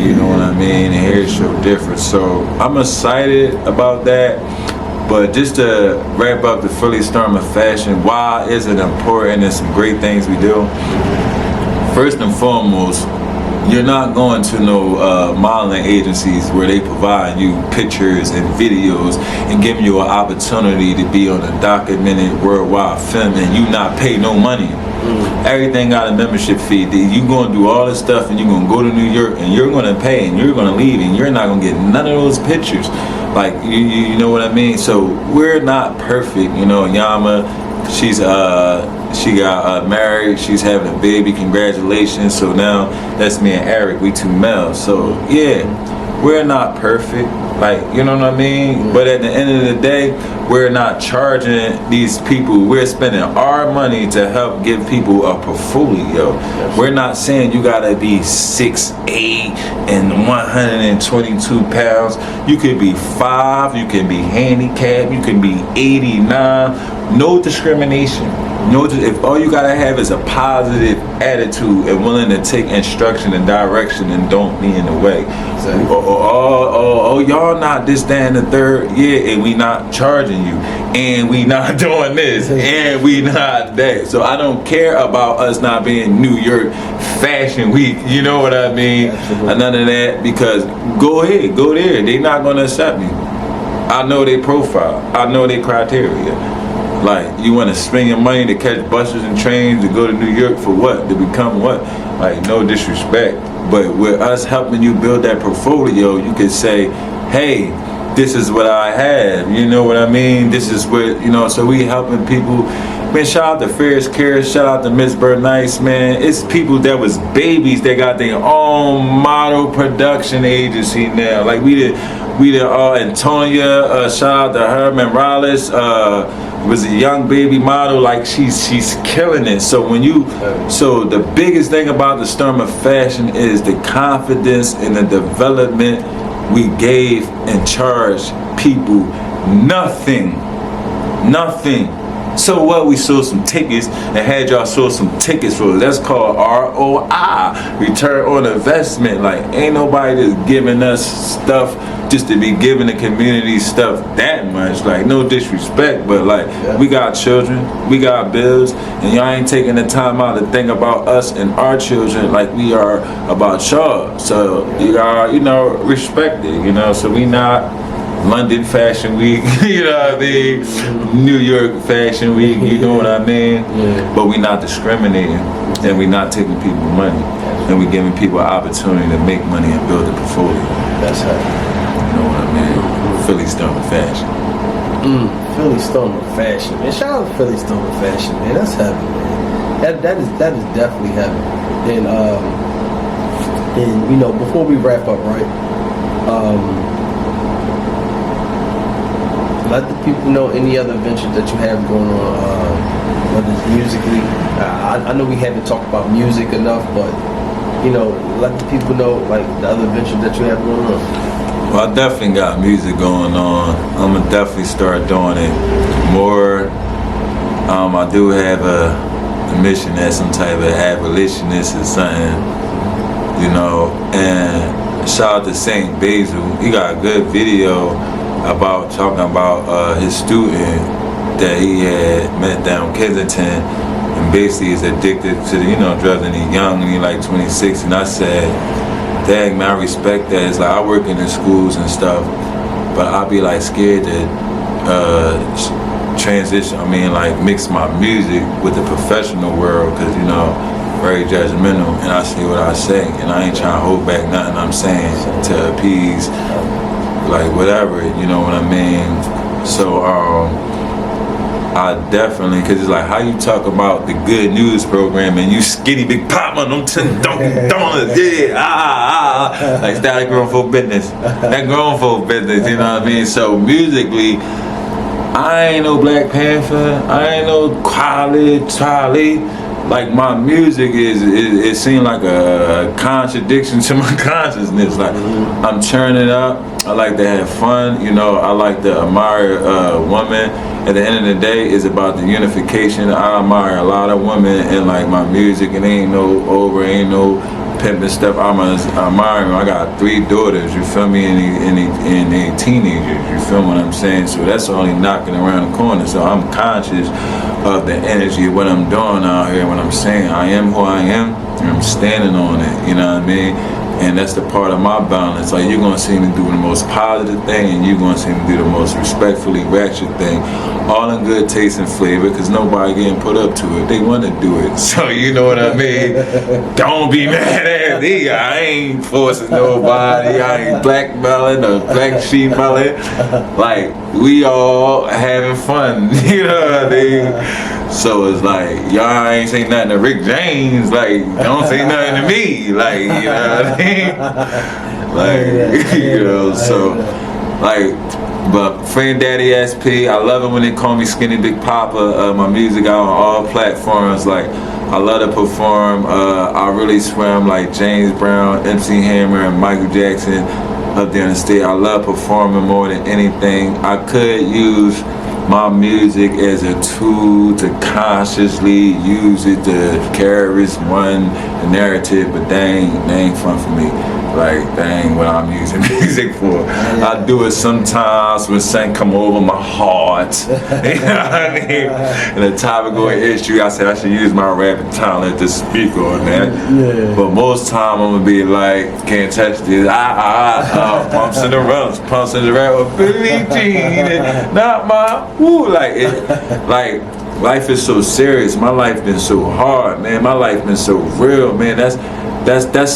You know what I mean? The hair show different. So I'm excited about that. But just to wrap up the Philly Storm of Fashion, why is it important and some great things we do? First and foremost, you're not going to no modeling agencies where they provide you pictures and videos and giving you an opportunity to be on a documented worldwide film and you not pay no money. Everything got a membership fee. You gonna do all this stuff and you're gonna go to New York and you're gonna pay and you're gonna leave and you're not gonna get none of those pictures. Like you know what I mean? So we're not perfect, you know. Yama, she got married, she's having a baby, congratulations. So now that's me and Eric, we two males. So yeah, we're not perfect, like, you know what I mean? But at the end of the day, we're not charging these people, we're spending our money to help give people a portfolio. We're not saying you gotta be 6'8" and 122 pounds. You could be 5, you can be handicapped, you can be 89, no discrimination. No, if all you gotta have is a positive attitude and willing to take instruction and direction and don't be in the way. Exactly. Oh, y'all not this, that, and the third. Yeah, and we not charging you, and we not doing this, and we not that. So I don't care about us not being New York Fashion Week. You know what I mean? Absolutely. None of that, because go ahead, go there. They not gonna accept me. I know their profile. I know their criteria. Like, you want to spend your money to catch buses and trains to go to New York for what? To become what? Like, no disrespect. But with us helping you build that portfolio, you could say, hey, this is what I have. You know what I mean? This is what, you know, so we helping people. Man, shout out to Ferris Cares, shout out to Miss Bernice, man. It's people that was babies that got their own model production agency now. Like we did Antonia, shout out to Herman Morales, was a young baby model. Like she's killing it. So so the biggest thing about the Storm of Fashion is the confidence and the development we gave and charged people nothing. So what? We sold some tickets and had y'all sold some tickets for it. That's called ROI, return on investment. Like, ain't nobody just giving us stuff just to be giving the community stuff that much. Like, no disrespect, but like, we got children, we got bills, and y'all ain't taking the time out to think about us and our children like we are about y'all. So you are, you know, respect it, you know. So we not London Fashion Week, you know what I mean? New York Fashion Week, you know what I mean? But we not discriminating, and we not taking people money, and we giving people an opportunity to make money and build a portfolio. That's how. You know what I mean? Philly Storm of Fashion. Philly Storm of Fashion, man. Shout out to Philly Storm of Fashion, man. That's heavy, man. That is definitely heavy. And you know, before we wrap up, right? Let the people know any other ventures that you have going on, whether it's musically. I know we haven't talked about music enough, but you know, let the people know like the other ventures that you have going on. Well, I definitely got music going on. I'm gonna definitely start doing it more. I do have a mission as some type of abolitionist or something, you know. And shout out to St. Basil. He got a good video about talking about his student that he had met down Kensington, and basically is addicted to the, drugs, and he's young and he's like 26. And I said, dang man, I respect that. It's like I work in the schools and stuff, but I be like scared to transition. I mean, like mix my music with the professional world, because very judgmental, and I say what I say, and I ain't trying to hold back nothing I'm saying to appease, like whatever, you know what I mean? So I definitely, because it's like how you talk about the good news program and you skinny big pop on them $10 donuts, yeah, like that grown folk business, that grown folk business, you know what I mean? So musically, I ain't no Black Panther, I ain't no Charlie. Like my music it seemed like a contradiction to my consciousness. Like I'm turning up. I like to have fun. I like to admire women. At the end of the day, it's about the unification. I admire a lot of women in like my music. It ain't no pimping stuff. I'm admiring. I got 3 daughters. You feel me? And they teenagers. You feel what I'm saying? So that's only knocking around the corner. So I'm conscious of the energy of what I'm doing out here. What I'm saying, I am who I am, and I'm standing on it. You know what I mean? And that's the part of my balance. Like, you're gonna see me do the most positive thing, and you're gonna see me do the most respectfully ratchet thing, all in good taste and flavor, because nobody getting put up to it. They want to do it. So you know what I mean? Don't be mad at me. I ain't forcing nobody. I ain't blackmailing or black sheep-mailing. Like, we all having fun. You know what I mean? So it's like, y'all ain't say nothing to Rick James. Like, don't say nothing to me. Like, you know what I mean? Like, so, like, but Fran Daddy SP, I love it when they call me Skinny Big Papa. My music out on all platforms. Like, I love to perform. I really swam like James Brown, MC Hammer, and Michael Jackson up there in the state. I love performing more than anything. I could use my music as a tool to consciously use it to carry the narrative, but they ain't fun for me. Like, that ain't what I'm using music for. I do it sometimes when something come over my heart. You know what I mean? And the topical issue, I said I should use my rapping talent to speak on that. Yeah. But most time I'm gonna be like, can't touch this. Pumps in the runs, pumps in the rap with Billie Jean, not my woo. Like life is so serious. My life been so hard, man. My life been so real, man. That's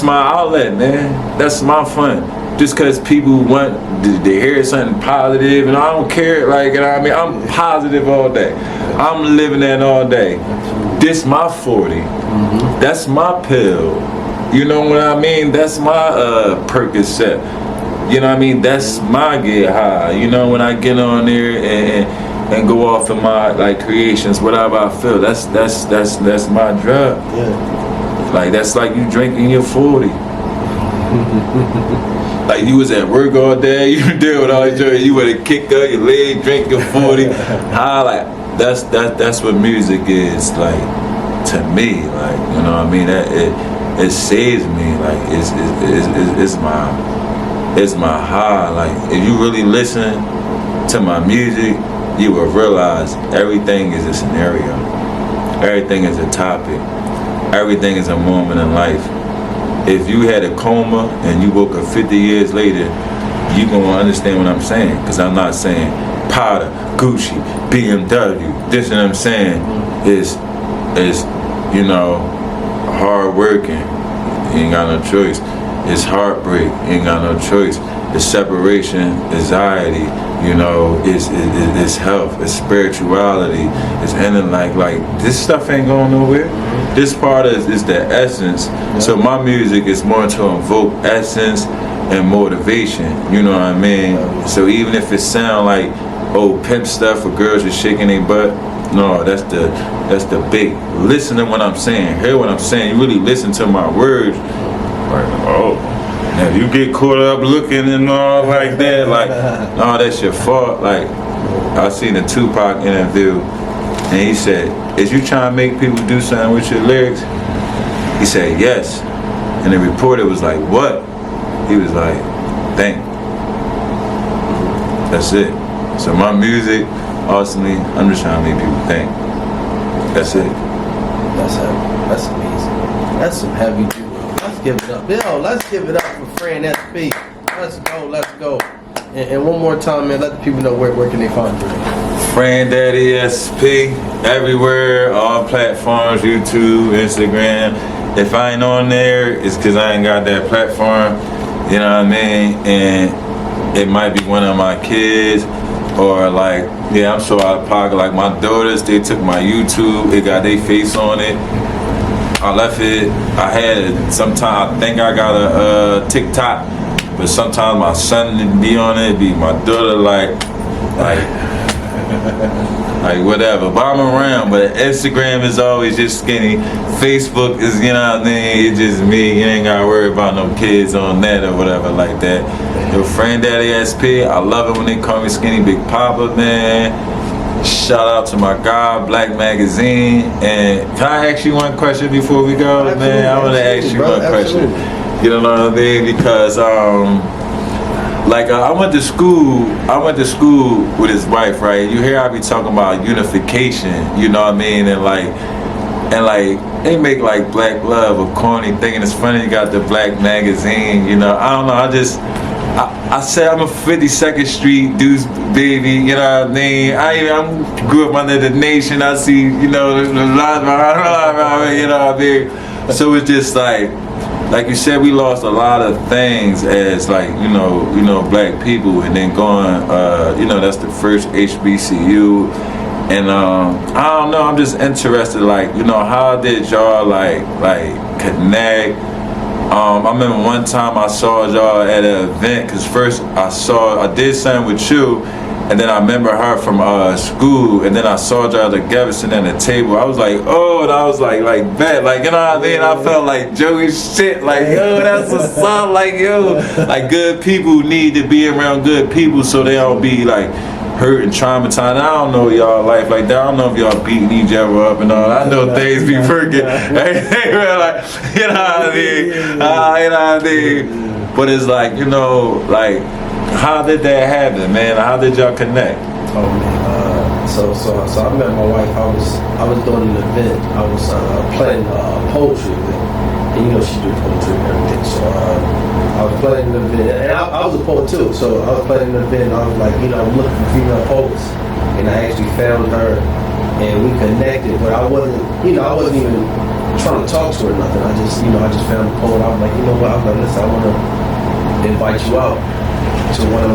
my outlet, man. That's my fun. Just cause people want to hear something positive, and I don't care. Like, you know what I mean? I'm positive all day. I'm living that all day. This my 40. That's my pill. You know what I mean? That's my Percocet. You know what I mean? That's my get high. You know, when I get on there and go off of my like creations, whatever I feel, that's my drug. Yeah. Like, that's like you drinking your 40. Like, you was at work all day, you deal with all your, you would have kicked up your leg, drink your 40. Like, that's what music is, like, to me. Like, you know what I mean? That it saves me. Like, it's my high. Like, if you really listen to my music, you will realize everything is a scenario. Everything is a topic. Everything is a moment in life. If you had a coma and you woke up 50 years later, you gonna understand what I'm saying. Because I'm not saying Prada, Gucci, BMW. This what I'm saying is hard working. You ain't got no choice. It's heartbreak. You ain't got no choice. It's separation, anxiety, it's health, it's spirituality, it's ending like this stuff ain't going nowhere. This part is the essence. So my music is more to invoke essence and motivation, you know what I mean? So even if it sound like pimp stuff or girls are shaking their butt, no, that's the bait. Listen to what I'm saying, hear what I'm saying, you really listen to my words, like, now you get caught up looking and all like that, like, no, that's your fault. Like, I seen a Tupac interview, And he said, is you trying to make people do something with your lyrics? He said, yes. And the reporter was like, what? He was like, think. That's it. So my music, ultimately, I'm just trying to make people think. That's it. That's heavy. That's amazing. That's some heavy duty. Let's give it up. Yo, let's give it up for Fran SP. Let's go. And one more time, man, let the people know where can they find you. Frand Daddy SP, everywhere, all platforms, YouTube, Instagram. If I ain't on there, it's because I ain't got that platform, you know what I mean? And it might be one of my kids, or like, yeah, I'm so out of pocket. Like my daughters, they took my YouTube, it got their face on it. I left it, I had it, sometimes I think I got a TikTok, but sometimes my son didn't be on it, be my daughter like whatever. But I'm around, but Instagram is always just skinny. Facebook is, you know what I mean, it's just me. You ain't gotta worry about no kids on that or whatever like that. Yo, Frand Daddy SP, I love it when they call me Skinny Big Papa, man. Shout out to my guy, Black Magazine. And can I ask you one question before we go, man? I want to ask you one question. You know what I mean? Because like I went to school with his wife, right? You hear I be talking about unification, you know what I mean? And like they make like black love a corny thing, and it's funny you got the Black Magazine, you know. I don't know, I said I'm a 52nd Street dude's baby, you know what I mean? I grew up under the nation. I see, you know, you know what I mean? So it's just like you said, we lost a lot of things as like, you know, black people, and then going, you know, that's the first HBCU. And I don't know, I'm just interested, like, you know, how did y'all like connect? I remember one time I saw y'all at an event, because first I did something with you, and then I remember her from school, and then I saw y'all together sitting at the table. I was like, oh, and I was like bet, like, you know what I mean? I felt like Joey shit, like, yo, that's what's up, like, yo. Like, good people need to be around good people so they don't be like hurt and traumatized. I don't know y'all life like that. I don't know if y'all beating each other up and all. I know things be working. Like, you know what I mean? You know what I mean? But it's like, you know, like, how did that happen, man? How did y'all connect? Oh man, so I met my wife. I was doing an event. I was playing poetry event, and you know she do poetry and everything. So I was playing an event, and I was a poet too. So I was playing an event. And I was like, you know, I'm looking for female poets, and I actually found her, and we connected. But I wasn't even trying to talk to her or nothing. I just found a poet. I was like, you know what? I was like, listen, I want to invite you out to one of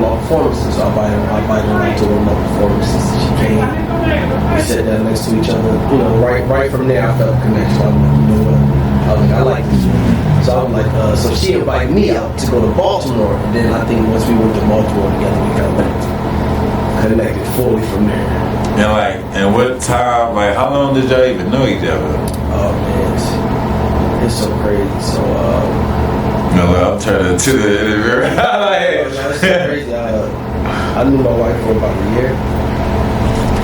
my performances. So I invited her to one of my performances. She came. We sat down next to each other. You know, right from there, I felt a connection. I'm like, you know what? I was like, I like this woman. So I was like, so she invited me out to go to Baltimore, and then I think once we went to Baltimore together, we kind of connected fully from there. And what time? Like, how long did y'all even know each other? Oh man, it's so crazy. So. No, I'll turn it to the interview. That's so crazy. I knew my wife for about a year.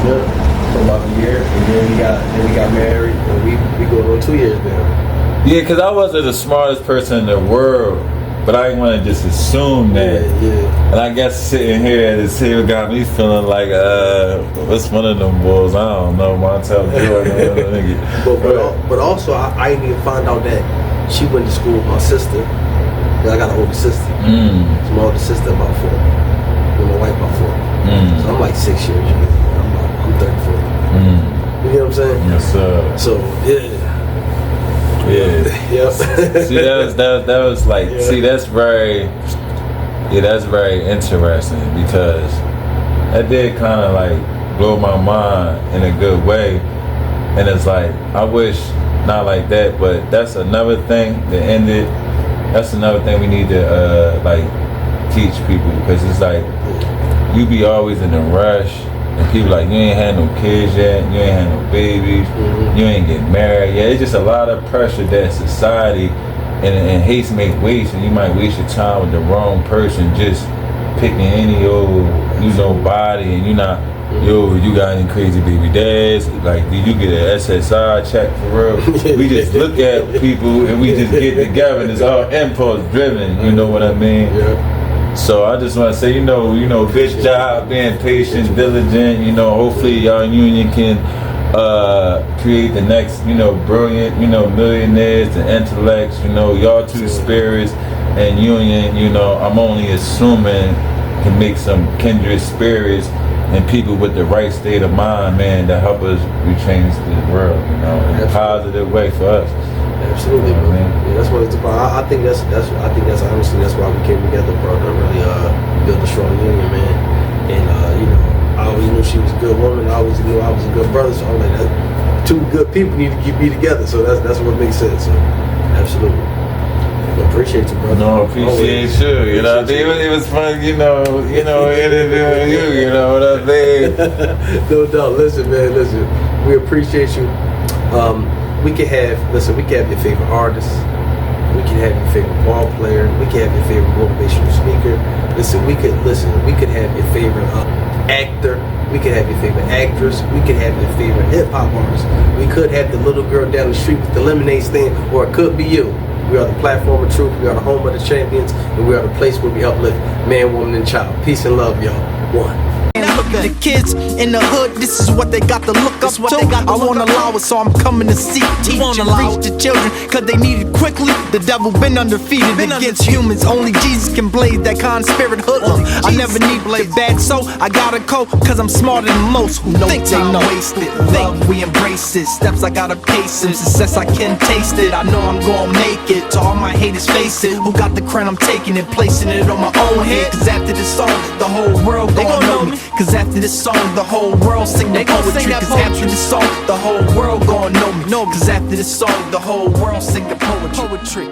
Yeah, for about a year, and then we got married, and we go on 2 years now. Yeah, because I wasn't the smartest person in the world, but I didn't want to just assume that. Yeah. And I guess sitting here at this table got me feeling like, what's one of them bulls? I don't know, Montel Jordan. But also, I didn't even find out that she went to school with my sister. I got an older sister. So my older sister about 4. And my wife about 4. So I'm like 6 years younger. I'm 34. You know what I'm saying? Yes, sir. So yeah. See, that was like, see, that's very interesting, because that did kind of like blow my mind in a good way. And it's like, I wish not like that, but that's another thing that ended. That's another thing we need to like teach people, because it's like you be always in a rush, and people like, you ain't had no kids yet, you ain't had no babies, you ain't getting married yet. It's just a lot of pressure that society and haste make waste, and you might waste your time with the wrong person, just picking any old body, and you're not yo, you got any crazy baby dads? Like, do you get an SSI check for real? We just look at people and we just get together and it's all impulse driven, you know what I mean? Yeah. So I just want to say, you know, good job being patient, diligent, you know, hopefully y'all union can create the next, you know, brilliant, you know, millionaires, the intellects, you know, y'all two spirits and union, you know, I'm only assuming can make some kindred spirits and people with the right state of mind, man, to help us rechange this world, you know, in a positive way for us. Absolutely, bro. Yeah, that's what it's about. I think that's honestly that's why we came together, bro, to really build a strong union, man. And you know, I always knew she was a good woman. I always knew I was a good brother. So I'm like, two good people need to be together. So that's what makes sense. So absolutely. Appreciate you, brother. No, appreciate you. You know, it was fun. You know, interviewing you. You know what I mean? No doubt. Listen, man. Listen, we appreciate you. We can have your favorite artist. We can have your favorite ball player. We can have your favorite motivational speaker. We could have your favorite actor. We could have your favorite actress. We could have your favorite hip hop artist. We could have the little girl down the street with the lemonade stand, or it could be you. We are the platform of truth. We are the home of the champions, and we are the place where we uplift man, woman, and child. Peace and love, y'all. One. Look at the kids in the hood, this is what they got to look up to. I won't allow it, so I'm coming to see, teach, and reach the children, cause they need it quickly. The devil been undefeated against humans. Only Jesus can blaze that kind spirit hoodlum. I never need play bad, so I gotta cope, cause I'm smarter than most who think they know. Wasted. Love, we embrace it. Steps, I gotta pace it. Success, I can taste it. I know I'm gonna make it. To all my haters, face it. Who got the crown? I'm taking it, placing it on my own head. Cause after this song, the whole world gon' know me. Cause after this song, the whole world sing the poetry. Cause after this song, the whole world gon' know me. Cause after this song, the whole world sing the poetry.